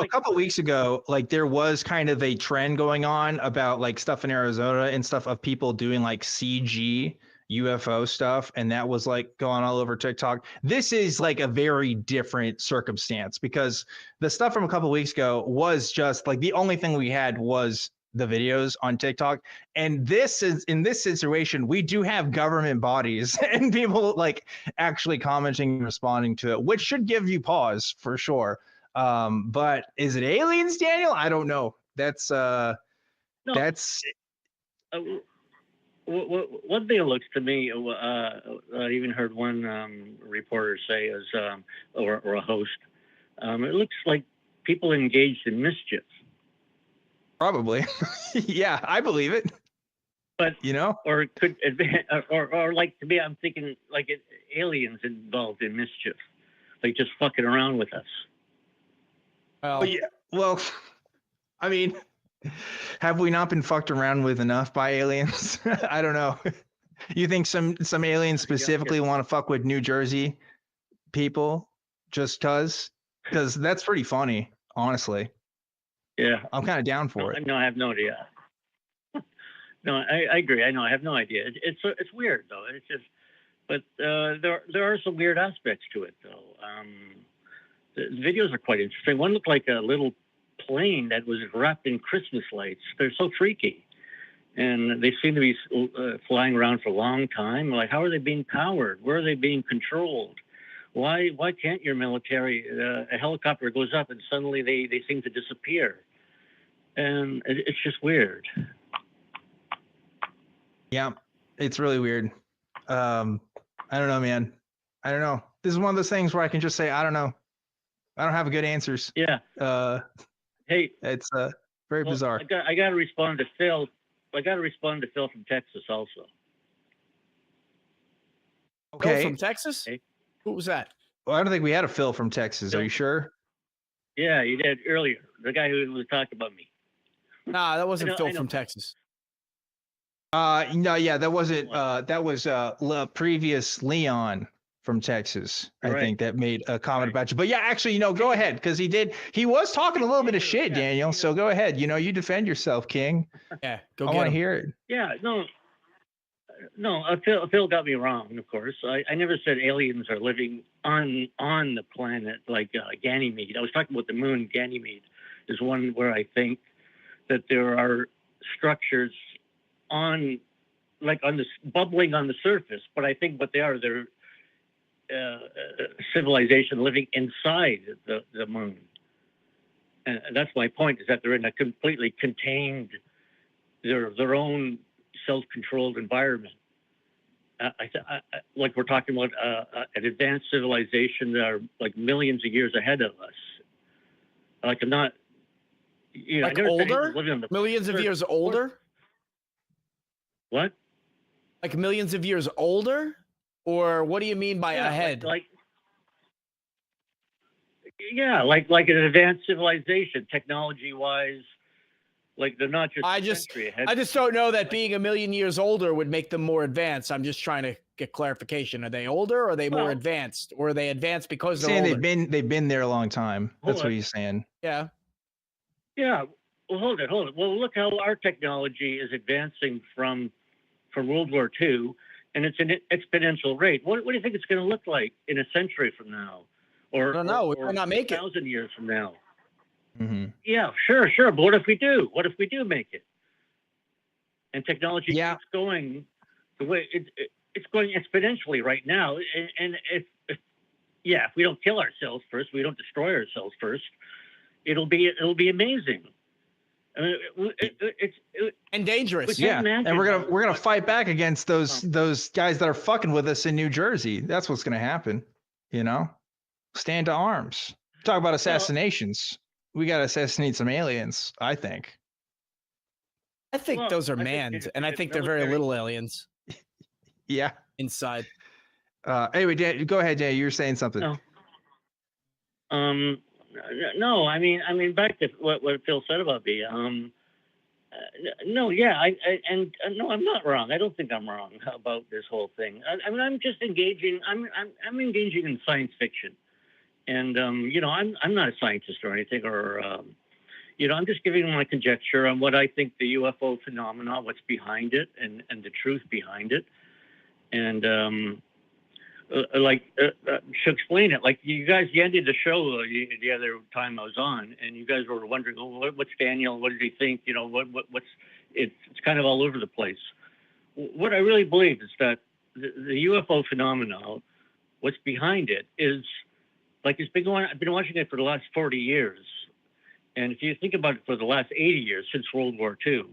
couple of weeks ago, there was kind of a trend going on about stuff in Arizona and stuff of people doing CG UFO stuff, and that was going all over TikTok. This is a very different circumstance because the stuff from a couple of weeks ago was just the only thing we had was the videos on TikTok. And this is, in this situation, we do have government bodies and people actually commenting and responding to it, which should give you pause for sure. But is it aliens, Daniel? I don't know. That's no. That's one thing that looks to me, I even heard one reporter say or a host, it looks like people engaged in mischief. Probably. Yeah, I believe it. But or it could or to me, I'm thinking aliens involved in mischief, just fucking around with us. Well, yeah. Well, I mean, have we not been fucked around with enough by aliens? I don't know. You think some aliens specifically want to fuck with New Jersey people just cause? Because that's pretty funny, honestly. Yeah, I'm kind of down for it. No, I have no idea. No, I agree. I know. I have no idea. It's weird though. It's just, but there are some weird aspects to it though. The videos are quite interesting. One looked like a little plane that was wrapped in Christmas lights. They're so freaky, and they seem to be flying around for a long time. How are they being powered? Where are they being controlled? Why can't your military? A helicopter goes up and suddenly they seem to disappear, and it's just weird. Yeah, it's really weird. I don't know, man. I don't know. This is one of those things where I can just say I don't know. I don't have good answers. Yeah. Hey, it's very bizarre. I got to respond to Phil. I got to respond to Phil from Texas also. Okay. Phil from Texas? Hey. Who was that? Well, I don't think we had a Phil from Texas. Phil. Are you sure? Yeah, you did earlier. The guy who was talking about me. Nah, that wasn't Phil from Texas. No, yeah, that wasn't. That was previous Leon from Texas. I think that made a comment about you. But yeah, actually, go ahead because he was talking a little bit of shit, Daniel. So go ahead. You defend yourself, King. Yeah, I want to hear it. Yeah, no. Phil got me wrong. Of course, I never said aliens are living on the planet like Ganymede. I was talking about the moon. Ganymede is one where I think that there are structures bubbling on the surface, but I think what they're civilization living inside the moon, and that's my point. Is that they're in a completely contained, their own self-controlled environment. Like we're talking about an advanced civilization that are millions of years ahead of us. I'm not, older, millions of years older. What? Like millions of years older? Or what do you mean by ahead? Like an advanced civilization, technology-wise. They're not just I just don't know that being a million years older would make them more advanced. I'm just trying to get clarification. Are they older or are they more advanced? Or are they advanced because they're older? They've been there a long time. That's what he's saying. Yeah. Yeah. Well, hold it. Well, look how our technology is advancing from World War II, and it's an exponential rate. What do you think it's going to look like in a century from now? Or I don't know. We might not make it. 1,000 years from now? Yeah, sure. But what if we do? What if we do make it? And technology keeps going the way it's going exponentially right now. And if we don't kill ourselves first, we don't destroy ourselves first, it'll be amazing. I mean, it's and dangerous. Yeah, and we're gonna fight back against those guys that are fucking with us in New Jersey. That's what's gonna happen. You know, stand to arms. Talk about assassinations. We gotta assassinate some aliens. I think those are manned, and I think they're very little aliens. Yeah, inside. Anyway, Dan, go ahead, Dan. You were saying something. No, I mean, back to what Phil said about me. No, I'm not wrong. I don't think I'm wrong about this whole thing. I mean, I'm just engaging. I'm engaging in science fiction, and I'm not a scientist or anything, or I'm just giving my conjecture on what I think the UFO phenomena, what's behind it, and the truth behind it, and to explain it, like you guys, you ended the show the other time I was on, and you guys were wondering, what's Daniel? What did he think? What's it's kind of all over the place. What I really believe is that the UFO phenomenon, what's behind it is like it's been going. I've been watching it for the last 40 years, and if you think about it, for the last 80 years since World War II.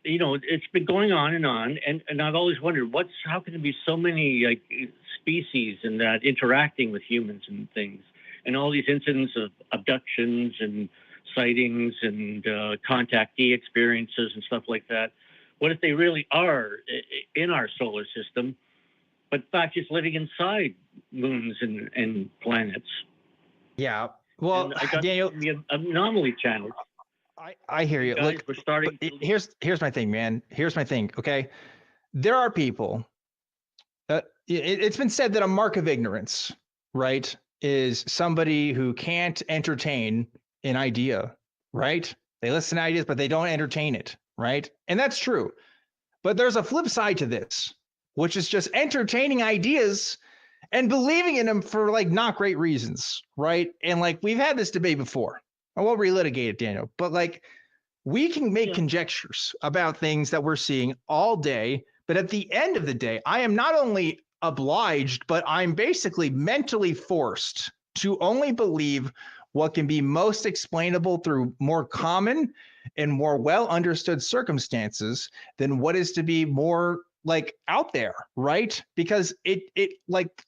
It's been going on, and I've always wondered how can there be so many species and that interacting with humans and things, and all these incidents of abductions and sightings and contactee experiences and stuff like that. What if they really are in our solar system, but in fact just living inside moons and planets? Yeah. Well, and I got Daniel, the anomaly channel. I hear you. Look, we're starting. Here's my thing, man. Here's my thing. Okay, there are people. It's been said that a mark of ignorance, right, is somebody who can't entertain an idea, right? They listen to ideas, but they don't entertain it, right? And that's true. But there's a flip side to this, which is just entertaining ideas and believing in them for not great reasons, right? And we've had this debate before. I won't relitigate it, Daniel, but we can make conjectures about things that we're seeing all day, but at the end of the day, I am not only obliged, but I'm basically mentally forced to only believe what can be most explainable through more common and more well understood circumstances than what is to be more out there, right? Because it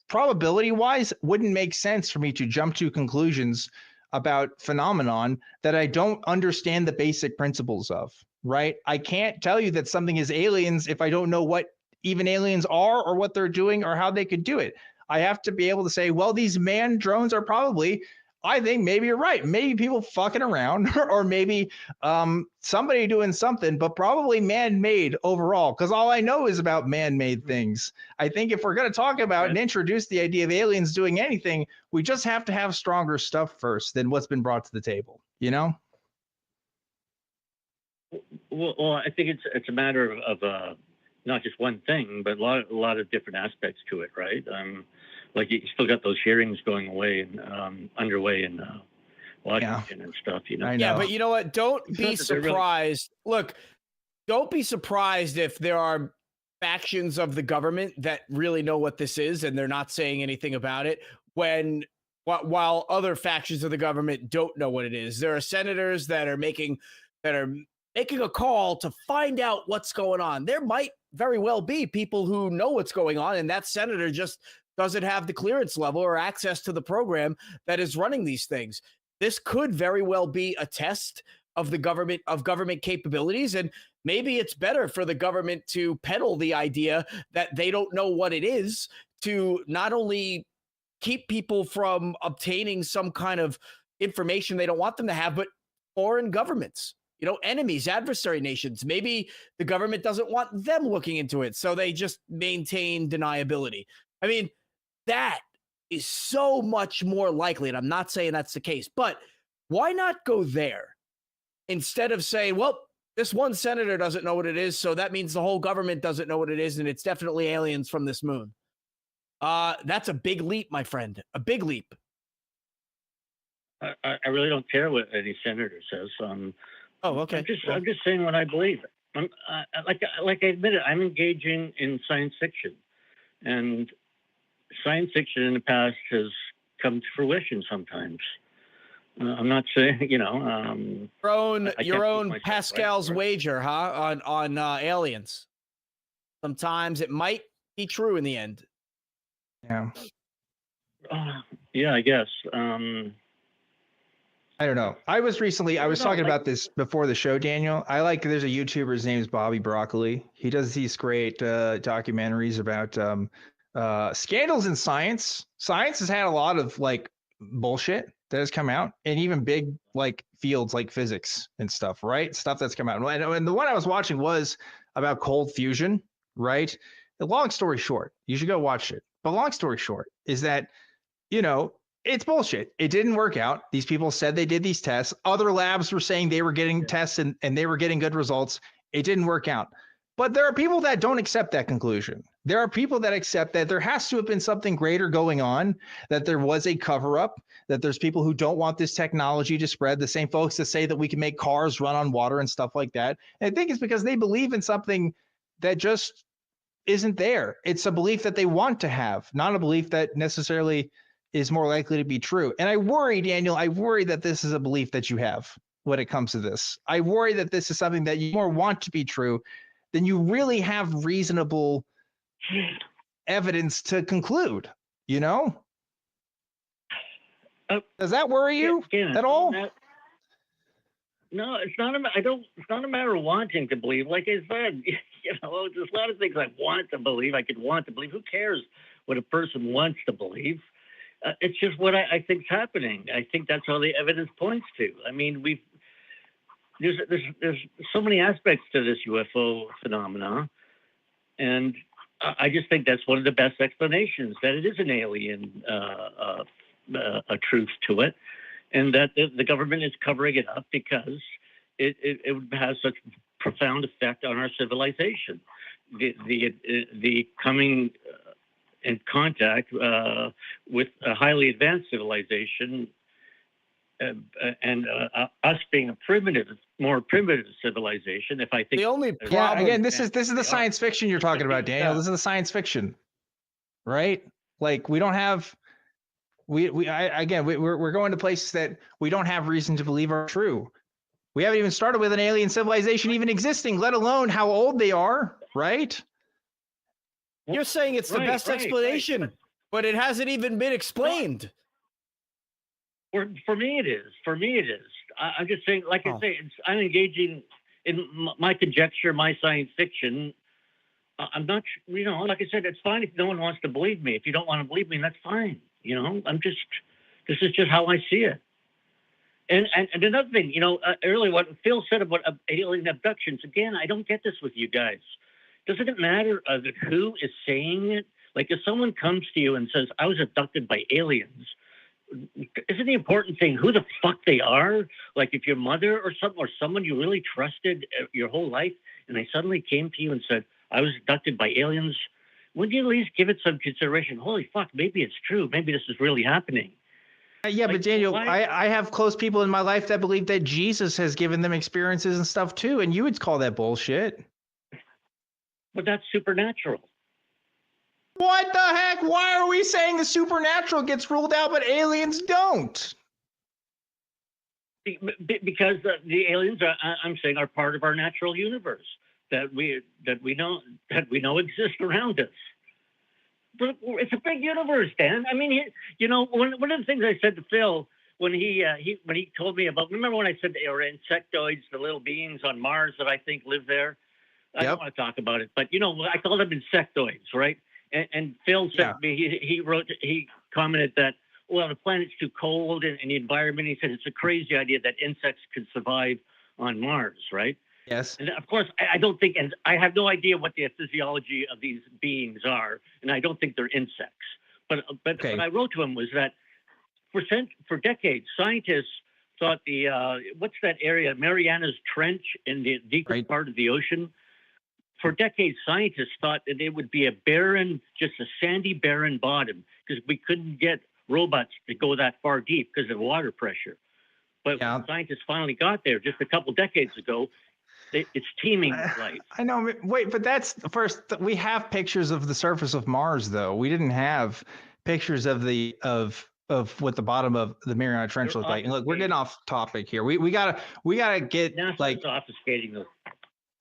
probability wise wouldn't make sense for me to jump to conclusions about phenomenon that I don't understand the basic principles of, right? I can't tell you that something is aliens if I don't know what even aliens are or what they're doing or how they could do it. I have to be able to say, well, these manned drones are probably, I think maybe you're right. Maybe people fucking around or maybe somebody doing something, but probably man-made overall, because all I know is about man-made things. I think if we're going to talk about and introduce the idea of aliens doing anything, we just have to have stronger stuff first than what's been brought to the table, Well, I think it's a matter of not just one thing, but a lot of different aspects to it, right? You still got those hearings going away and underway in Washington and stuff, I know. Yeah, but you know what? Don't be surprised. Look, don't be surprised if there are factions of the government that really know what this is and they're not saying anything about it while other factions of the government don't know what it is. There are senators that are making a call to find out what's going on. There might very well be people who know what's going on, and that senator just doesn't have the clearance level or access to the program that is running these things. This could very well be a test of government capabilities, and maybe it's better for the government to peddle the idea that they don't know what it is to not only keep people from obtaining some kind of information they don't want them to have, but foreign governments, enemies, adversary nations. Maybe the government doesn't want them looking into it, so they just maintain deniability. I mean, that is so much more likely, and I'm not saying that's the case, but why not go there instead of saying, well, this one senator doesn't know what it is, so that means the whole government doesn't know what it is, and it's definitely aliens from this moon. That's a big leap, my friend, a big leap. I really don't care what any senator says. Oh, okay. I'm just saying what I believe. Like I admitted, I'm engaging in science fiction, and science fiction in the past has come to fruition sometimes. I'm not saying, you know, your own Pascal's wager, huh? On aliens. Sometimes it might be true in the end. Yeah. Yeah, I guess. I don't know. I was talking about this before the show, Daniel. There's a YouTuber, his name is Bobby Broccoli. He does these great documentaries about scandals in science. Science has had a lot of like bullshit that has come out, and even big like fields like physics and stuff, right? Stuff that's come out. And the one I was watching was about cold fusion, right? The long story short, you should go watch it. But long story short is that, you know, it's bullshit. It didn't work out. These people said they did these tests. Other labs were saying they were getting tests and they were getting good results. It didn't work out. But there are people that don't accept that conclusion. There are people that accept that there has to have been something greater going on, that there was a cover up, that there's people who don't want this technology to spread, the same folks that say that we can make cars run on water and stuff like that. And I think it's because they believe in something that just isn't there. It's a belief that they want to have, not a belief that necessarily is more likely to be true. And I worry, Daniel, that this is a belief that you have when it comes to this. I worry that this is something that you more want to be true than you really have reasonable evidence to conclude, you know? Does that worry you at all? No, it's not a matter of wanting to believe. Like I said, you know, there's a lot of things I want to believe. I could want to believe. Who cares what a person wants to believe? It's just what I think's happening. I think that's all the evidence points to. I mean, there's so many aspects to this UFO phenomena, and I just think that's one of the best explanations, that it is an alien a truth to it, and that the government is covering it up because it has such profound effect on our civilization. The coming in contact with a highly advanced civilization, and us being a more primitive civilization. If I think the only problem, again, this is the science fiction you're talking about, Daniel. This is the science fiction, right? Like we don't have, we're going to places that we don't have reason to believe are true. We haven't even started with an alien civilization even existing, let alone how old they are, right? You're saying it's the best explanation, but it hasn't even been explained. For me, it is. I'm just saying, like I say, I'm engaging in my conjecture, my science fiction. I'm not, you know, like I said, it's fine if no one wants to believe me. If you don't want to believe me, that's fine. You know, this is just how I see it. And another thing, you know, earlier what Phil said about alien abductions, again, I don't get this with you guys. Doesn't it matter who is saying it? Like if someone comes to you and says, I was abducted by aliens, isn't the important thing who the fuck they are? Like if your mother or someone you really trusted your whole life, and they suddenly came to you and said, I was abducted by aliens, wouldn't you at least give it some consideration? Holy fuck, maybe it's true. Maybe this is really happening. Yeah, like, but Daniel, I have close people in my life that believe that Jesus has given them experiences and stuff too, and you would call that bullshit. But that's supernatural. What the heck? Why are we saying the supernatural gets ruled out, but aliens don't? Because the aliens, I'm saying, are part of our natural universe that we know exist around us. But it's a big universe, Dan. I mean, you know, one of the things I said to Phil when he told me about, remember when I said they were insectoids, the little beings on Mars that I think live there? I don't want to talk about it, but you know, I call them insectoids, right? And Phil said to me, he commented that, well, the planet's too cold and the environment. He said it's a crazy idea that insects could survive on Mars, right? Yes. And of course, I don't think, and I have no idea what the physiology of these beings are, and I don't think they're insects. But what I wrote to him was that for decades, scientists thought what's that area, Mariana's Trench in the deepest part of the ocean. For decades, scientists thought that it would be just a sandy, barren bottom, because we couldn't get robots to go that far deep because of water pressure. But when scientists finally got there just a couple decades ago, it's teeming with life. I know. Wait, but that's first. We have pictures of the surface of Mars, though. We didn't have pictures of what the bottom of the Mariana Trench looked like. And look, we're getting off topic here. We gotta get NASA's like obfuscating those.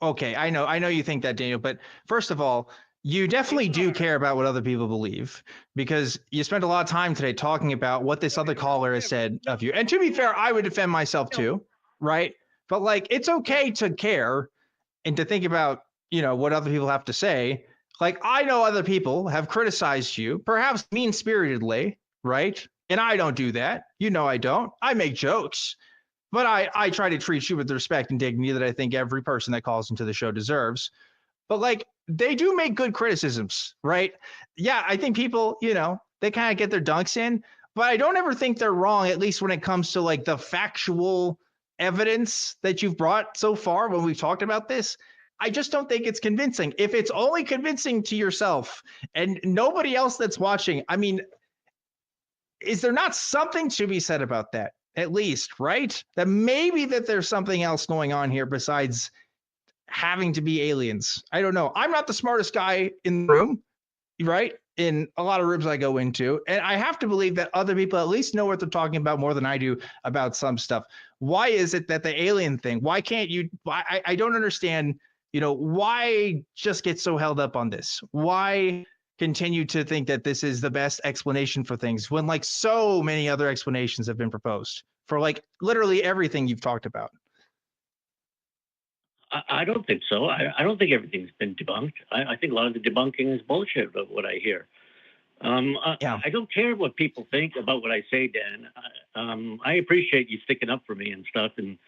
Okay, I know you think that, Daniel, but first of all, you definitely do care about what other people believe, because you spent a lot of time today talking about what this other caller has said of you. And to be fair, I would defend myself too, right? But like, it's okay to care and to think about, what other people have to say. Like, I know other people have criticized you, perhaps mean-spiritedly, right? And I don't do that. I don't. I make jokes. But I try to treat you with the respect and dignity that I think every person that calls into the show deserves. But like, they do make good criticisms, right? Yeah, I think people, they kind of get their dunks in, but I don't ever think they're wrong, at least when it comes to like the factual evidence that you've brought so far when we've talked about this. I just don't think it's convincing. If it's only convincing to yourself and nobody else that's watching, I mean, is there not something to be said about that? At least, right? That maybe that there's something else going on here besides having to be aliens. I don't know. I'm not the smartest guy in the room, right? In a lot of rooms I go into. And I have to believe that other people at least know what they're talking about more than I do about some stuff. Why is it that the alien thing, why can't you, I don't understand, why just get so held up on this? Why continue to think that this is the best explanation for things when like so many other explanations have been proposed for like literally everything you've talked about? I don't think so. I don't think everything's been debunked. I think a lot of the debunking is bullshit of what I hear. I don't care what people think about what I say, Dan. I appreciate you sticking up for me and stuff and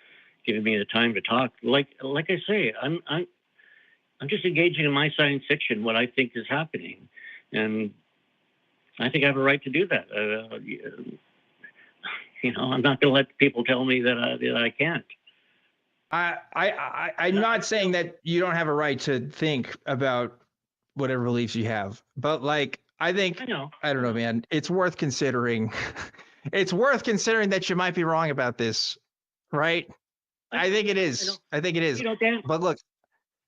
giving me the time to talk. Like I say, I'm just engaging in my science fiction, what I think is happening. And I think I have a right to do that. I'm not going to let people tell me that I can't. I'm not saying that you don't have a right to think about whatever beliefs you have, but like, I think, I don't know, man, it's worth considering. It's worth considering that you might be wrong about this, right? I think it is. I think it is. Dan, but look,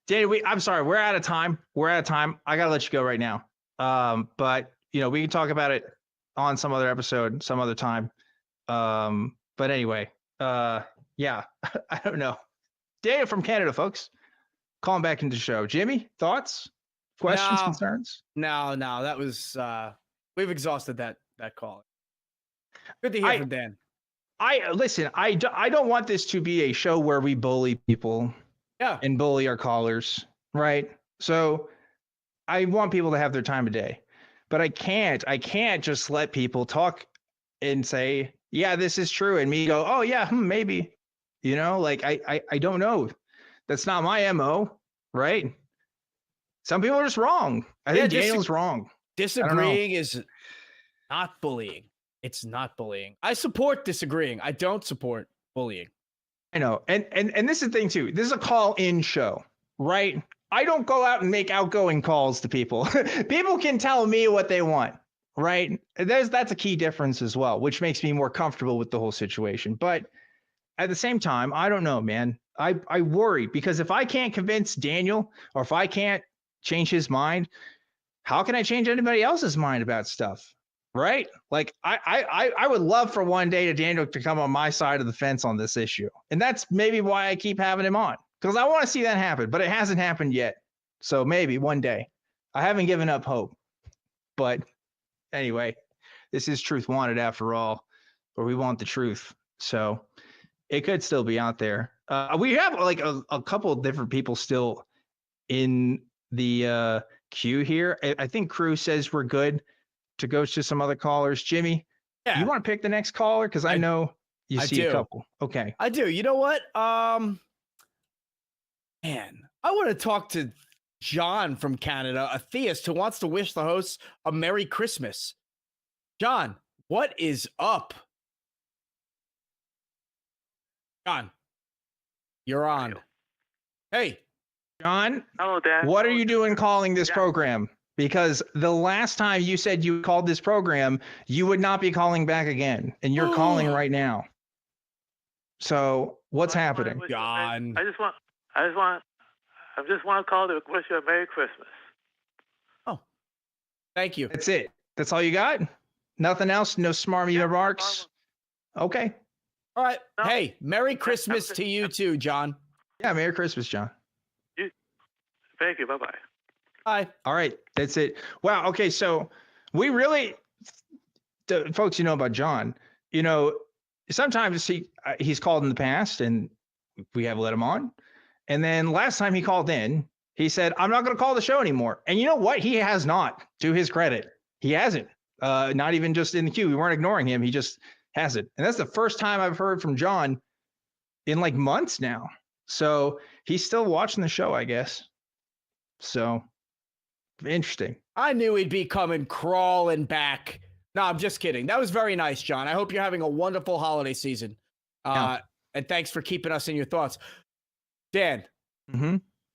Danny, I'm sorry, we're out of time. I got to let you go right now. But we can talk about it on some other episode, some other time. But anyway, yeah, I don't know. Daniel from Canada, folks, calling back into the show. Jimmy, thoughts, questions, concerns? No, that was, we've exhausted that call. Good to hear from Dan. Listen, I don't want this to be a show where we bully people and bully our callers, right? So I want people to have their time of day, but I can't just let people talk and say, yeah, this is true. And me go, oh yeah, maybe, like, I don't know. That's not my MO, right? Some people are just wrong. I think Daniel's wrong. Disagreeing is not bullying. It's not bullying. I support disagreeing. I don't support bullying. I know. And this is the thing too. This is a call-in show, right? I don't go out and make outgoing calls to people. People can tell me what they want, right? That's a key difference as well, which makes me more comfortable with the whole situation. But at the same time, I don't know, man. I worry because if I can't convince Daniel or if I can't change his mind, how can I change anybody else's mind about stuff? Right? Like I would love for one day to Daniel to come on my side of the fence on this issue. And that's maybe why I keep having him on, because I want to see that happen, but it hasn't happened yet. So maybe one day. I haven't given up hope. But anyway, this is Truth Wanted after all, or we want the truth. So it could still be out there. We have like a couple of different people still in the queue here. I think Crew says we're good to go to some other callers. Jimmy, you want to pick the next caller? Because I know you see a couple. Okay. I do. You know what? Man, I want to talk to John from Canada, a theist who wants to wish the hosts a Merry Christmas. John, what is up? John, you're on. Hey. John. Hello, Dan. What are you doing calling this program? because the last time you said you called this program, you would not be calling back again, and you're calling right now. So what's happening? John. I just want to call to wish you a Merry Christmas. Oh, thank you. That's it. That's all you got? Nothing else? No smarmy remarks? Okay. All right. No. Hey, Merry Christmas to you too, John. Yeah, Merry Christmas, John. Thank you. Bye-bye. Bye. All right, that's it. Wow. Okay, so we really, the folks, you know about John. You know, sometimes he's called in the past, and we have let him on. And then last time he called in, he said, "I'm not going to call the show anymore." And you know what? He has not. To his credit, he hasn't. Not even just in the queue. We weren't ignoring him. He just hasn't. And that's the first time I've heard from John in like months now. So he's still watching the show, I guess. So interesting. I knew he'd be coming crawling back. No, I'm just kidding. That was very nice, John. I hope you're having a wonderful holiday season. And thanks for keeping us in your thoughts. Dan,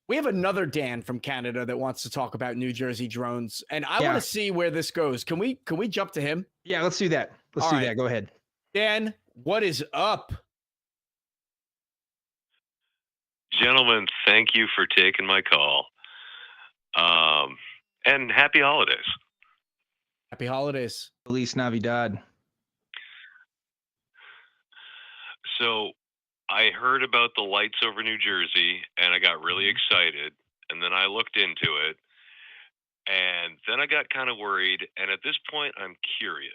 we have another Dan from Canada that wants to talk about New Jersey drones, and I want to see where this goes. Can we jump to him? Yeah, let's do that. Let's do that. Go ahead. Dan, what is up? Gentlemen, thank you for taking my call. And happy holidays. Happy holidays. Feliz Navidad. So I heard about the lights over New Jersey and I got really excited. And then I looked into it and then I got kind of worried. And at this point, I'm curious.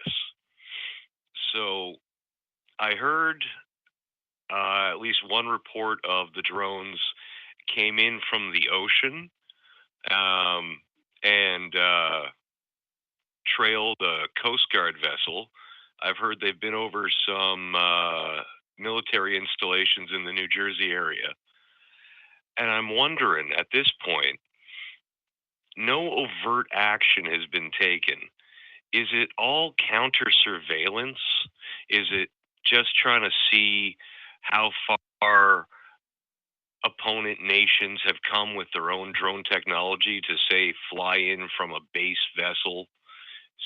So I heard at least one report of the drones came in from the ocean and trailed a Coast Guard vessel. I've heard they've been over some military installations in the New Jersey area. And I'm wondering, at this point, no overt action has been taken. Is it all counter surveillance? Is it just trying to see how far opponent nations have come with their own drone technology to, say, fly in from a base vessel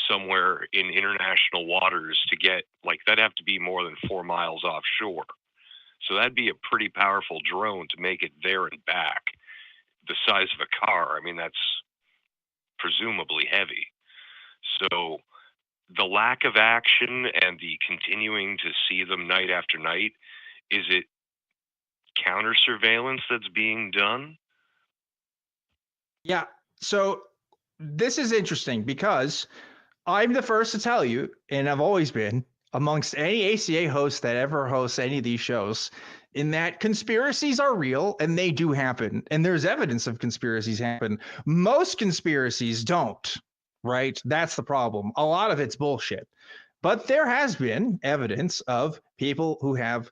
somewhere in international waters to get, like, that'd have to be more than 4 miles offshore. So that'd be a pretty powerful drone to make it there and back, the size of a car. I mean, that's presumably heavy. So the lack of action and the continuing to see them night after night, is it counter surveillance that's being done? Yeah. So this is interesting because I'm the first to tell you, and I've always been amongst any ACA host that ever hosts any of these shows, in that conspiracies are real and they do happen. And there's evidence of conspiracies happen. Most conspiracies don't, right? That's the problem. A lot of it's bullshit. But there has been evidence of people who have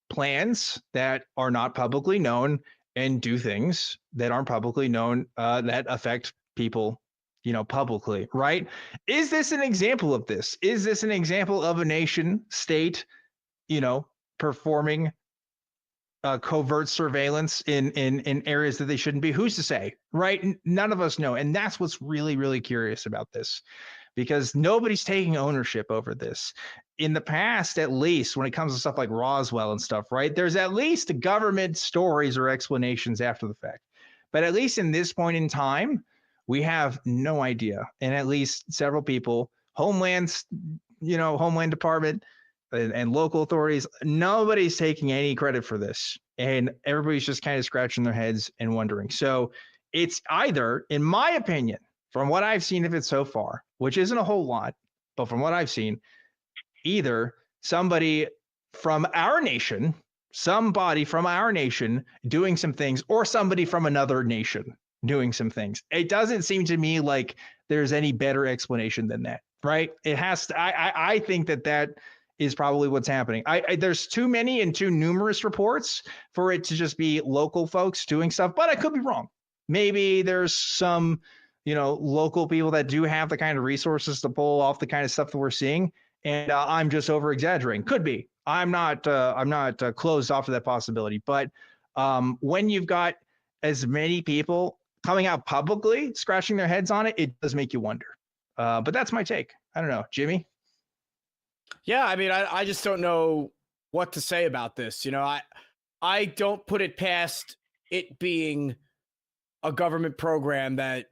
plans that are not publicly known and do things that aren't publicly known that affect people, you know, publicly, right? Is this an example of this? Is this an example of a nation state, you know, performing covert surveillance in areas that they shouldn't be? Who's to say, right? None of us know. And that's what's really, really curious about this, because nobody's taking ownership over this. In the past, at least, when it comes to stuff like Roswell and stuff, right, there's at least government stories or explanations after the fact. But at least in this point in time, we have no idea. And at least several people, Homeland Department and local authorities, nobody's taking any credit for this. And everybody's just kind of scratching their heads and wondering. So it's either, in my opinion, from what I've seen of it so far, which isn't a whole lot, but from what I've seen, either somebody from our nation doing some things, or somebody from another nation doing some things. It doesn't seem to me like there's any better explanation than that, right? It has to, I think that is probably what's happening. There's too many and too numerous reports for it to just be local folks doing stuff, but I could be wrong. Maybe there's some, you know, local people that do have the kind of resources to pull off the kind of stuff that we're seeing. And I'm just over exaggerating. Could be. I'm not closed off to that possibility. But when you've got as many people coming out publicly, scratching their heads on it, it does make you wonder. But that's my take. I don't know, Jimmy. Yeah, I mean, I just don't know what to say about this. You know, I don't put it past it being a government program that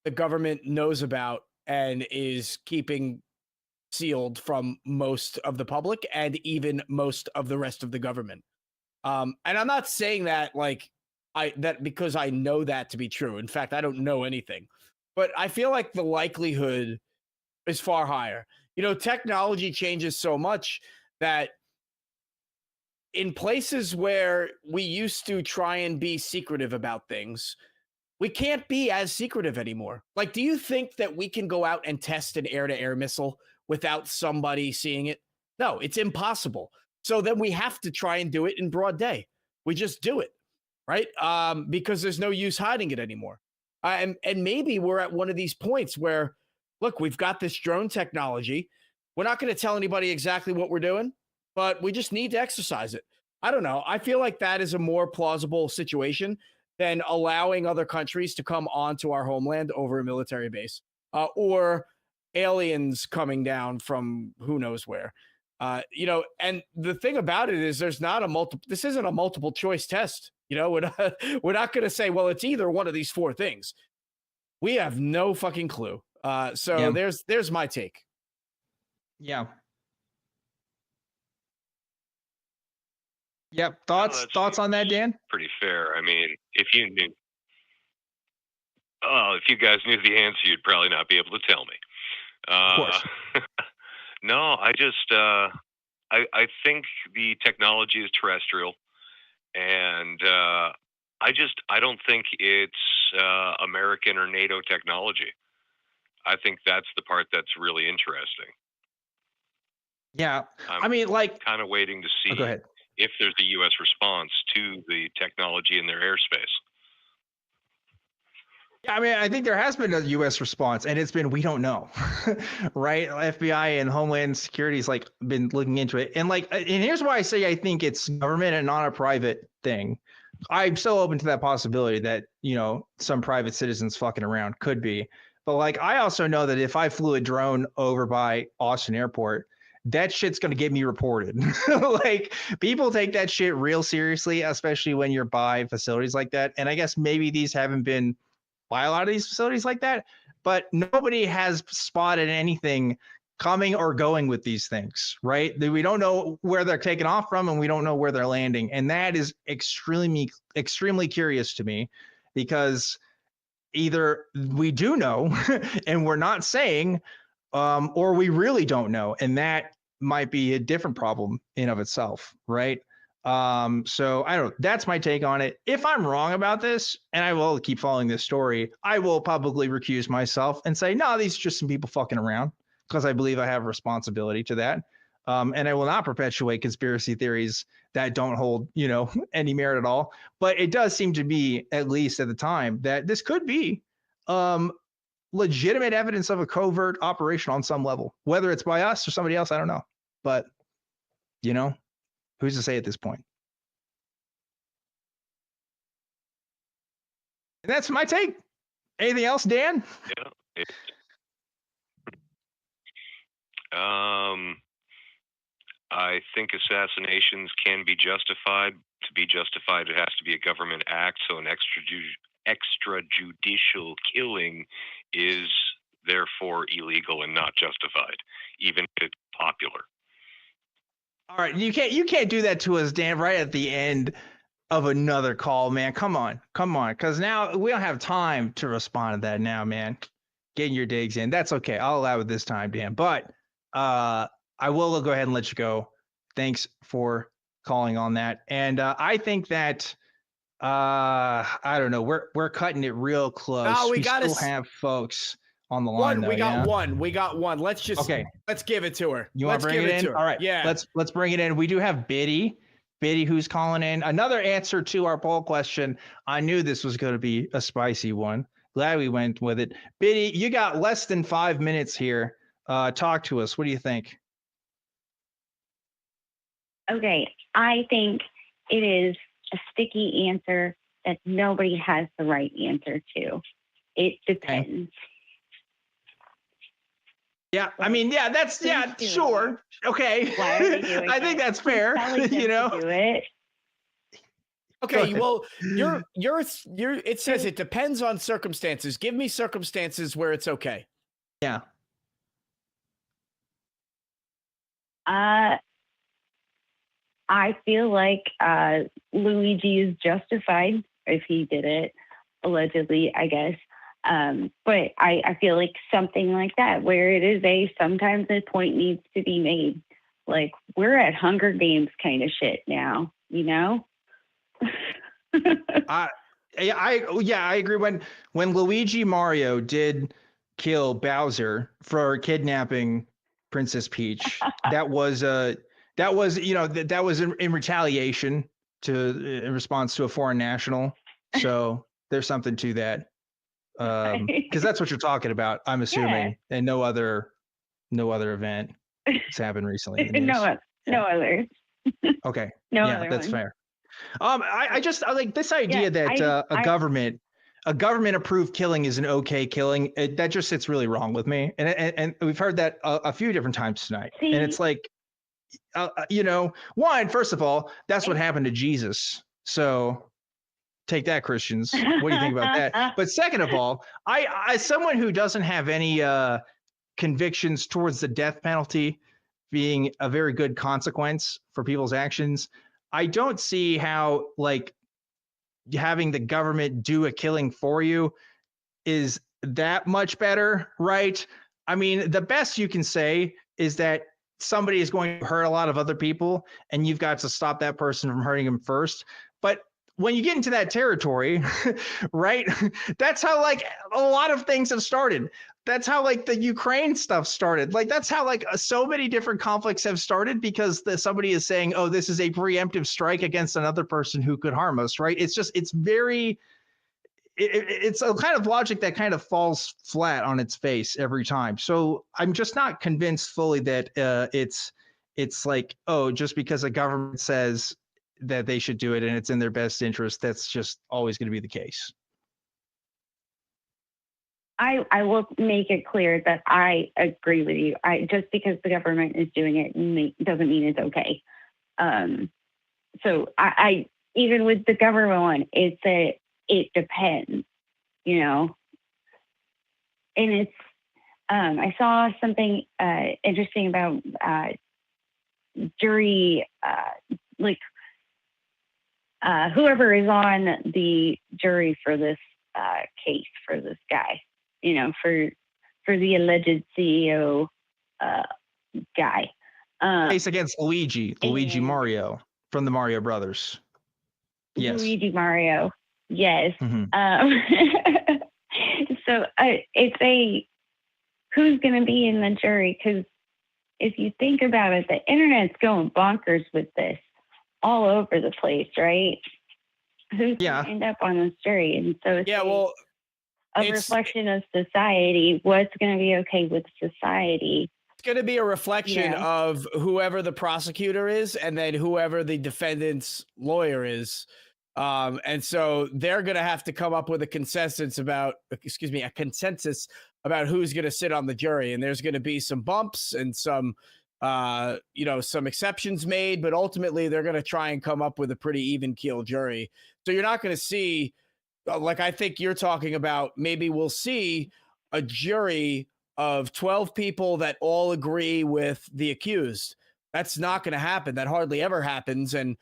the government knows about and is keeping sealed from most of the public and even most of the rest of the government. And I'm not saying that because I know that to be true. In fact, I don't know anything, but I feel like the likelihood is far higher. You know, technology changes so much that in places where we used to try and be secretive about things, we can't be as secretive anymore. Like, do you think that we can go out and test an air-to-air missile without somebody seeing it? No, it's impossible. So then we have to try and do it in broad day. We just do it, right? Because there's no use hiding it anymore. And maybe we're at one of these points where, look, we've got this drone technology. We're not going to tell anybody exactly what we're doing, but we just need to exercise it. I don't know. I feel like that is a more plausible situation than allowing other countries to come onto our homeland over a military base, or aliens coming down from who knows where. You know, and the thing about it is this isn't a multiple choice test. You know, we're not going to say, well, it's either one of these four things. We have no fucking clue. So yeah. There's my take. Yeah. Yep. Thoughts on that, Dan? Pretty fair. I mean, if you guys knew the answer, you'd probably not be able to tell me. Of course. No, I just I think the technology is terrestrial, and I don't think it's American or NATO technology. I think that's the part that's really interesting. Yeah, I'm I mean, like, kind of waiting to see go ahead. If there's a U.S. response to the technology in their airspace. Yeah, I mean, I think there has been a U.S. response, and it's been, we don't know, right? FBI and Homeland Security's like been looking into it, and here's why I say I think it's government and not a private thing. I'm so open to that possibility that, you know, some private citizens fucking around could be, but like I also know that if I flew a drone over by Austin Airport, that shit's going to get me reported. Like, people take that shit real seriously, especially when you're by facilities like that. And I guess maybe these haven't been by a lot of these facilities like that, but nobody has spotted anything coming or going with these things, right? We don't know where they're taking off from, and we don't know where they're landing. And that is extremely curious to me, because either we do know and we're not saying, or we really don't know, and that might be a different problem in of itself, right? So I don't know. That's my take on it. If I'm wrong about this, and I will keep following this story, I will publicly recuse myself and say, no, these are just some people fucking around, because I believe I have a responsibility to that. And I will not perpetuate conspiracy theories that don't hold, you know, any merit at all. But it does seem to be, at least at the time, that this could be legitimate evidence of a covert operation on some level, whether it's by us or somebody else, I don't know. But, you know, who's to say at this point? And that's my take. Anything else, Dan? Yeah. I think assassinations can be justified. To be justified, it has to be a government act. So an extrajudicial killing is therefore illegal and not justified, even if it's popular. All right, you can't do that to us, Dan, right at the end of another call, man. Come on, because now we don't have time to respond to that now, man. Getting your digs in, that's okay. I'll allow it this time, Dan. But I will go ahead and let you go. Thanks for calling on that. And I think that I don't know. We're cutting it real close. No, we still have folks on the line. We got one. Let's give it to her. You want to bring it in? All right. Yeah. Let's bring it in. We do have Biddy, who's calling in. Another answer to our poll question. I knew this was going to be a spicy one. Glad we went with it. Biddy, you got less than 5 minutes here. Talk to us. What do you think? Okay. I think it is a sticky answer that nobody has the right answer to. It depends. Yeah, I mean, yeah, that's sure. Okay. Why are they doing I think it? that's fair. You know. Do it. Okay, well, it says it depends on circumstances. Give me circumstances where it's okay. Yeah. I feel like Luigi is justified if he did it, allegedly, I guess. But I feel like something like that, where it is sometimes a point needs to be made. Like, we're at Hunger Games kind of shit now, you know? I agree. When Luigi Mario did kill Bowser for kidnapping Princess Peach, that was in retaliation in response to a foreign national. So there's something to that. Because that's what you're talking about, I'm assuming, and no other event has happened recently. In the news. No others. Okay. No yeah, other that's ones. fair. I like this idea that a government approved killing is an okay killing. That just sits really wrong with me, and we've heard that a few different times tonight. And it's like, first of all, that's what happened to Jesus. So take that, Christians. What do you think about that? But second of all, I as someone who doesn't have any convictions towards the death penalty being a very good consequence for people's actions, I don't see how like having the government do a killing for you is that much better, right? I mean, the best you can say is that somebody is going to hurt a lot of other people and you've got to stop that person from hurting them first. But when you get into that territory, right, that's how like a lot of things have started. That's how like the Ukraine stuff started. Like that's how like so many different conflicts have started because somebody is saying, oh, this is a preemptive strike against another person who could harm us, right? It's just, it's a kind of logic that kind of falls flat on its face every time. So I'm just not convinced fully that it's like, oh, just because a government says that they should do it and it's in their best interest, that's just always going to be the case. I will make it clear that I agree with you. Just because the government is doing it doesn't mean it's okay. So I even with the government one, it depends, you know. And it's I saw something interesting about jury, like whoever is on the jury for this case for this guy, you know, for the alleged CEO guy. Case against Luigi Mario from the Mario Brothers. Yes. Luigi Mario. Yes. Mm-hmm. So it's who's going to be in the jury? Because if you think about it, the internet's going bonkers with this all over the place, right? Who's going to end up on this jury? And so it's a reflection of society. What's going to be okay with society? It's going to be a reflection of whoever the prosecutor is and then whoever the defendant's lawyer is. And so they're going to have to come up with a consensus about who's going to sit on the jury. And there's going to be some bumps and some exceptions made, but ultimately they're going to try and come up with a pretty even keel jury. So you're not going to see, like I think you're talking about, maybe we'll see a jury of 12 people that all agree with the accused. That's not going to happen. That hardly ever happens. And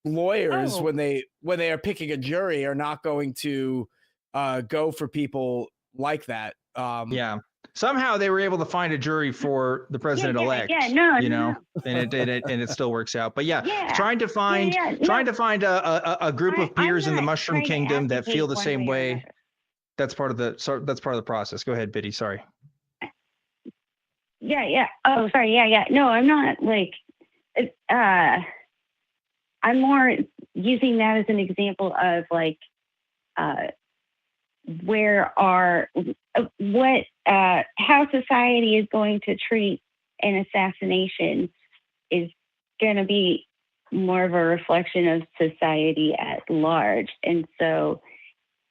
lawyers, when they are picking a jury, are not going to go for people like that. Somehow they were able to find a jury for the president-elect. And it still works out. But trying to find a group of peers in the Mushroom Kingdom that feel the same way. That's part of the process. Go ahead, Biddy. Sorry. Oh, sorry. No, I'm not like. I'm more using that as an example of like how society is going to treat an assassination is going to be more of a reflection of society at large. And so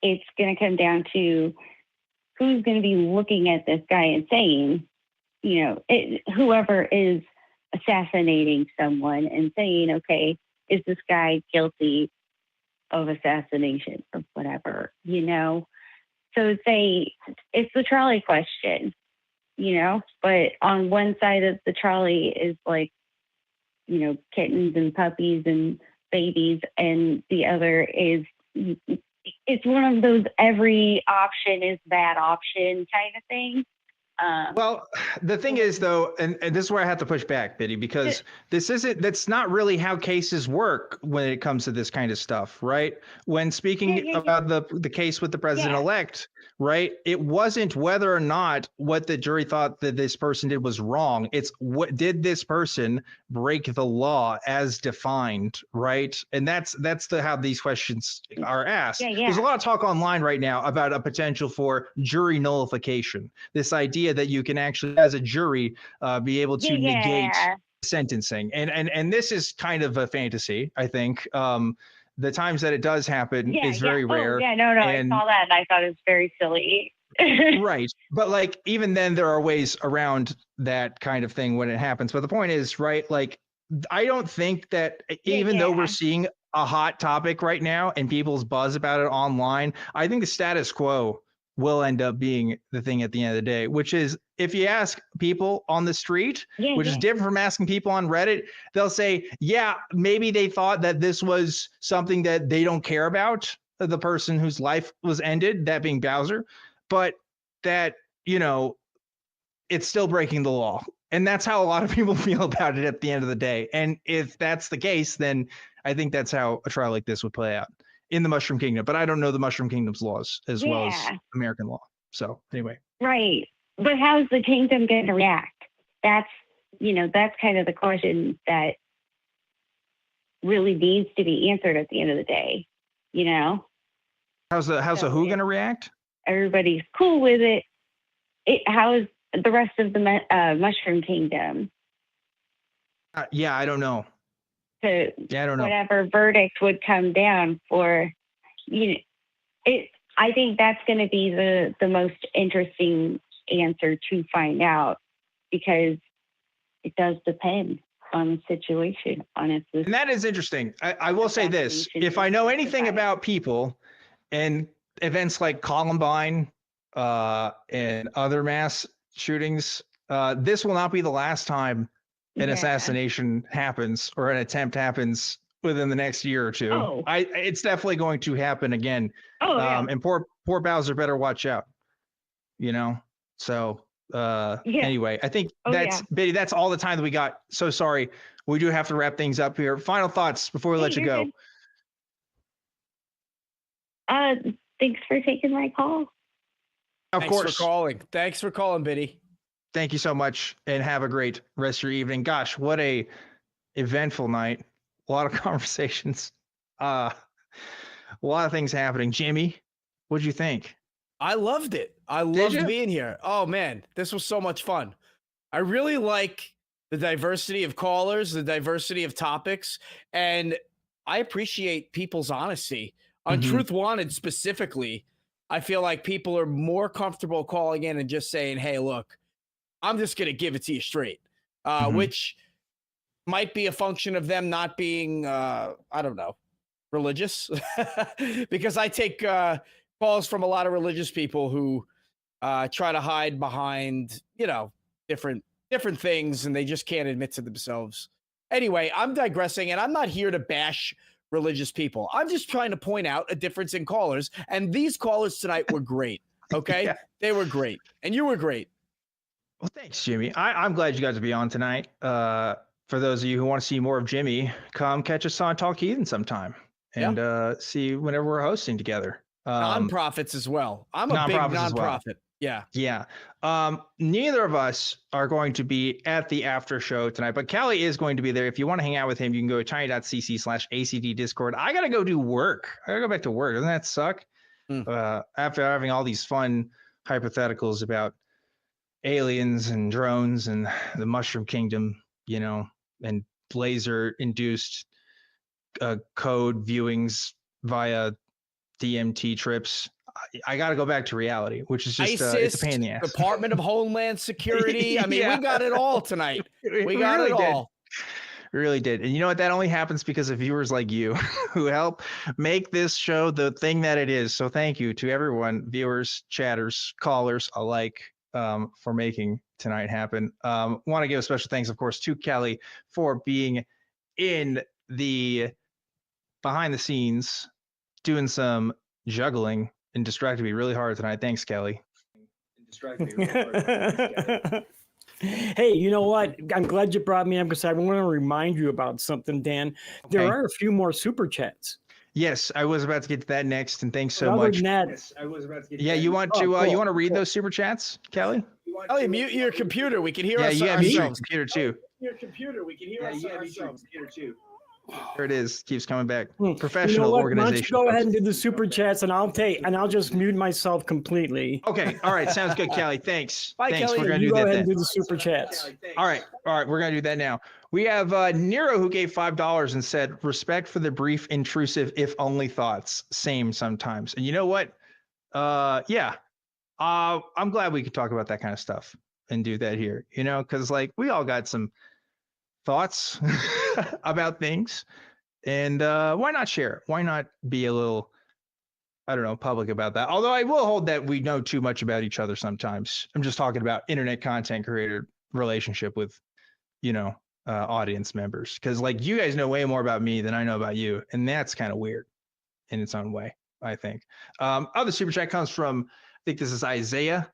it's going to come down to who's going to be looking at this guy and saying, whoever is assassinating someone and saying, okay, is this guy guilty of assassination or whatever, So it's the trolley question, but on one side of the trolley is like, kittens and puppies and babies, and the other is, it's one of those every option is bad option kind of thing. Well, the thing is, though, and this is where I have to push back, Biddy, because that's not really how cases work when it comes to this kind of stuff, right? When speaking about the case with the president-elect, right, it wasn't whether or not what the jury thought that this person did was wrong. It's what did this person break the law as defined, right? And that's how these questions are asked. There's a lot of talk online right now about a potential for jury nullification. This idea that you can actually, as a jury, be able to negate sentencing, and this is kind of a fantasy. I think the times that it does happen is very rare. I saw that and I thought it was very silly. Right, but like even then, there are ways around that kind of thing when it happens. But the point is, right? Like I don't think that even though we're seeing a hot topic right now and people's buzz about it online, I think the status quo will end up being the thing at the end of the day, which is if you ask people on the street, which is different from asking people on Reddit, they'll say, maybe they thought that this was something that they don't care about, the person whose life was ended, that being Bowser, but that, it's still breaking the law. And that's how a lot of people feel about it at the end of the day. And if that's the case, then I think that's how a trial like this would play out in the Mushroom Kingdom, but I don't know the Mushroom Kingdom's laws as well as American law. So anyway. Right. But how's the kingdom going to react? That's kind of the question that really needs to be answered at the end of the day, How's the who going to react? Everybody's cool with it. How is the rest of the Mushroom Kingdom? I don't know. So I don't know. Whatever verdict would come down for, I think that's going to be the most interesting answer to find out, because it does depend on the situation. And that is interesting. I will say this: if I know anything about people and events like Columbine and other mass shootings, this will not be the last time an assassination happens or an attempt happens within the next year or two. It's definitely going to happen again. And poor Bowser better watch out, So anyway, I think Biddy, that's all the time that we got. So sorry. We do have to wrap things up here. Final thoughts before we let you go. Thanks for taking my call. Of course. Thanks for calling, Biddy. Thank you so much, and have a great rest of your evening. Gosh, what a eventful night. A lot of conversations. A lot of things happening. Jimmy, what'd you think? I loved it. I loved being here. Oh, man, this was so much fun. I really like the diversity of callers, the diversity of topics, and I appreciate people's honesty. On Truth Wanted specifically, I feel like people are more comfortable calling in and just saying, hey, look, I'm just going to give it to you straight, which might be a function of them not being, I don't know, religious, because I take calls from a lot of religious people who try to hide behind, different things, and they just can't admit to themselves. Anyway, I'm digressing, and I'm not here to bash religious people. I'm just trying to point out a difference in callers, and these callers tonight were great. Okay. They were great, and you were great. Well, thanks, Jimmy. I'm glad you got to be on tonight. For those of you who want to see more of Jimmy, come catch us on Talk Heathen sometime and see whenever we're hosting together. Nonprofits as well. I'm a big nonprofit. Yeah. Neither of us are going to be at the after show tonight, but Callie is going to be there. If you want to hang out with him, you can go to tiny.cc/ACD Discord. I got to go do work. I got to go back to work. Doesn't that suck? After having all these fun hypotheticals about aliens and drones and the Mushroom Kingdom, and laser induced code viewings via DMT trips. I got to go back to reality, which is just it's a pain in the ass. Department of Homeland Security. I mean, we got it all tonight. We got really it all. We really did. And you know what? That only happens because of viewers like you who help make this show the thing that it is. So thank you to everyone, viewers, chatters, callers alike, for making tonight happen. Want to give a special thanks, of course, to Kelly for being in the behind the scenes, doing some juggling and distracted me really hard tonight. Thanks, Kelly. Hey, you know what? I'm glad you brought me up because I want to remind you about something, Dan. There are a few more super chats. Yes, I was about to get to that next, and thanks so Other much. than that, Yes, I was about to get to that. You want to you want to read those super chats, Kelly? Ellie, mute your computer. We can hear Yeah, us you have mute your ourselves. computer too. Your computer. We can hear us ourselves. There it is. Keeps coming back. you know Professional what? Why organization. don't you go ahead and do the super chats, and I'll just mute myself completely. Okay. All right. Sounds good, Kelly. Thanks. Bye, Thanks. Kelly. We're gonna You do go that ahead then. and do the super chats. All right. We're gonna do that now. We have Nero who gave $5 and said, "Respect for the brief, intrusive, if only thoughts. Same sometimes." And you know what? Yeah. I'm glad we could talk about that kind of stuff and do that here. You know, because like we all got some thoughts about things, and why not share? Why not be a little, I don't know, public about that? Although I will hold that we know too much about each other sometimes. I'm just talking about internet content creator relationship with, you know, audience members, because like you guys know way more about me than I know about you, and that's kind of weird in its own way, I think. Other super chat comes from, I think this is Isaiah,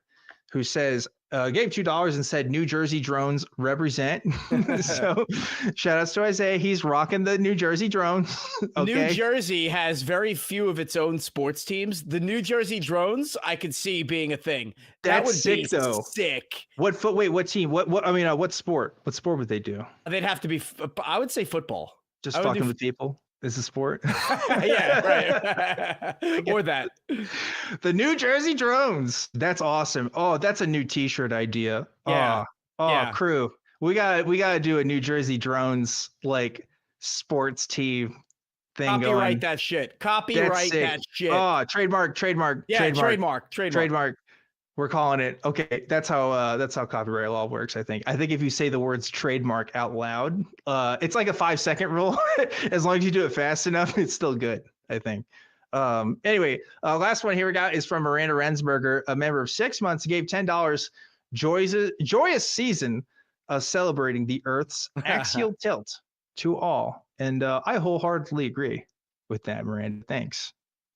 who says, gave $2 and said, New Jersey drones represent. So shout outs to Isaiah. He's rocking the New Jersey drones. Okay. New Jersey has very few of its own sports teams. The New Jersey drones, I could see being a thing. That would sick, be though. Sick. What team? What? I mean, what sport? What sport would they do? They'd have to be, I would say football. Just talking with people. Is a sport. Yeah, right. Or that. The New Jersey drones. That's awesome. Oh, that's a new T-shirt idea. Yeah. Yeah. Crew. We got to do a New Jersey drones like sports team thing. Copyright that shit. Copyright that shit. Oh, trademark. Yeah, trademark. We're calling it. Okay, that's how copyright law works. I think if you say the words trademark out loud, it's like a 5-second rule. As long as you do it fast enough, it's still good, I think. Anyway, last one here we got is from Miranda Rensberger, a member of 6 months, gave $10. Joyous season celebrating the Earth's axial tilt to all, and I wholeheartedly agree with that, Miranda. Thanks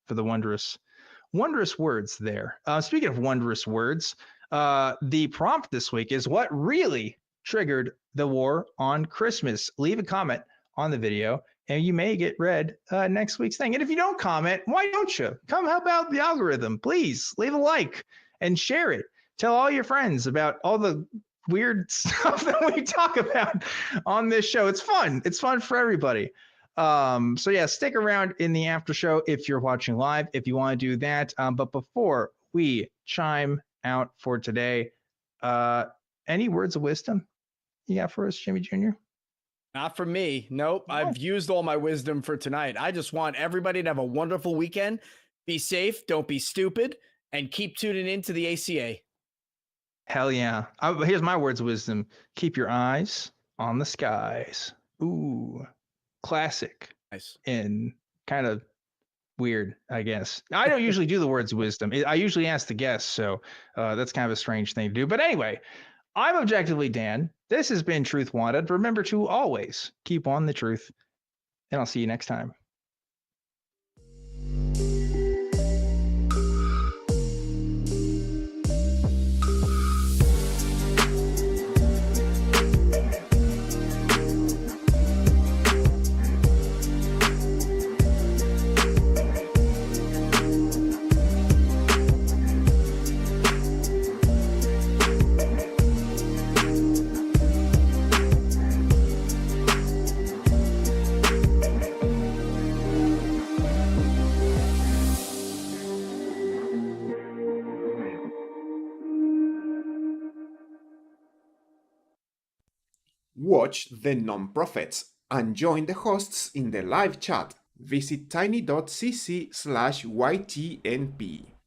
for the wondrous words there. Speaking of wondrous words, the prompt this week is what really triggered the war on Christmas. Leave a comment on the video and you may get read next week's thing. And if you don't comment, why don't you? Come help out the algorithm. Please leave a like and share it. Tell all your friends about all the weird stuff that we talk about on this show. It's fun. It's fun for everybody. So yeah, stick around in the after show if you're watching live, if you want to do that. But before we chime out for today, any words of wisdom you got for us, Jimmy Jr.? Not for me. Nope. I've used all my wisdom for tonight. I just want everybody to have a wonderful weekend. Be safe. Don't be stupid. And keep tuning into the ACA. Hell yeah. Here's my words of wisdom. Keep your eyes on the skies. Ooh. Classic. Nice. And kind of weird, I guess. I don't usually do the words of wisdom. I usually ask the guests, so that's kind of a strange thing to do. But anyway, I'm Objectively Dan. This has been Truth Wanted. Remember to always keep on the truth, and I'll see you next time. Watch the non-profits and join the hosts in the live chat. Visit tiny.cc/ytnp.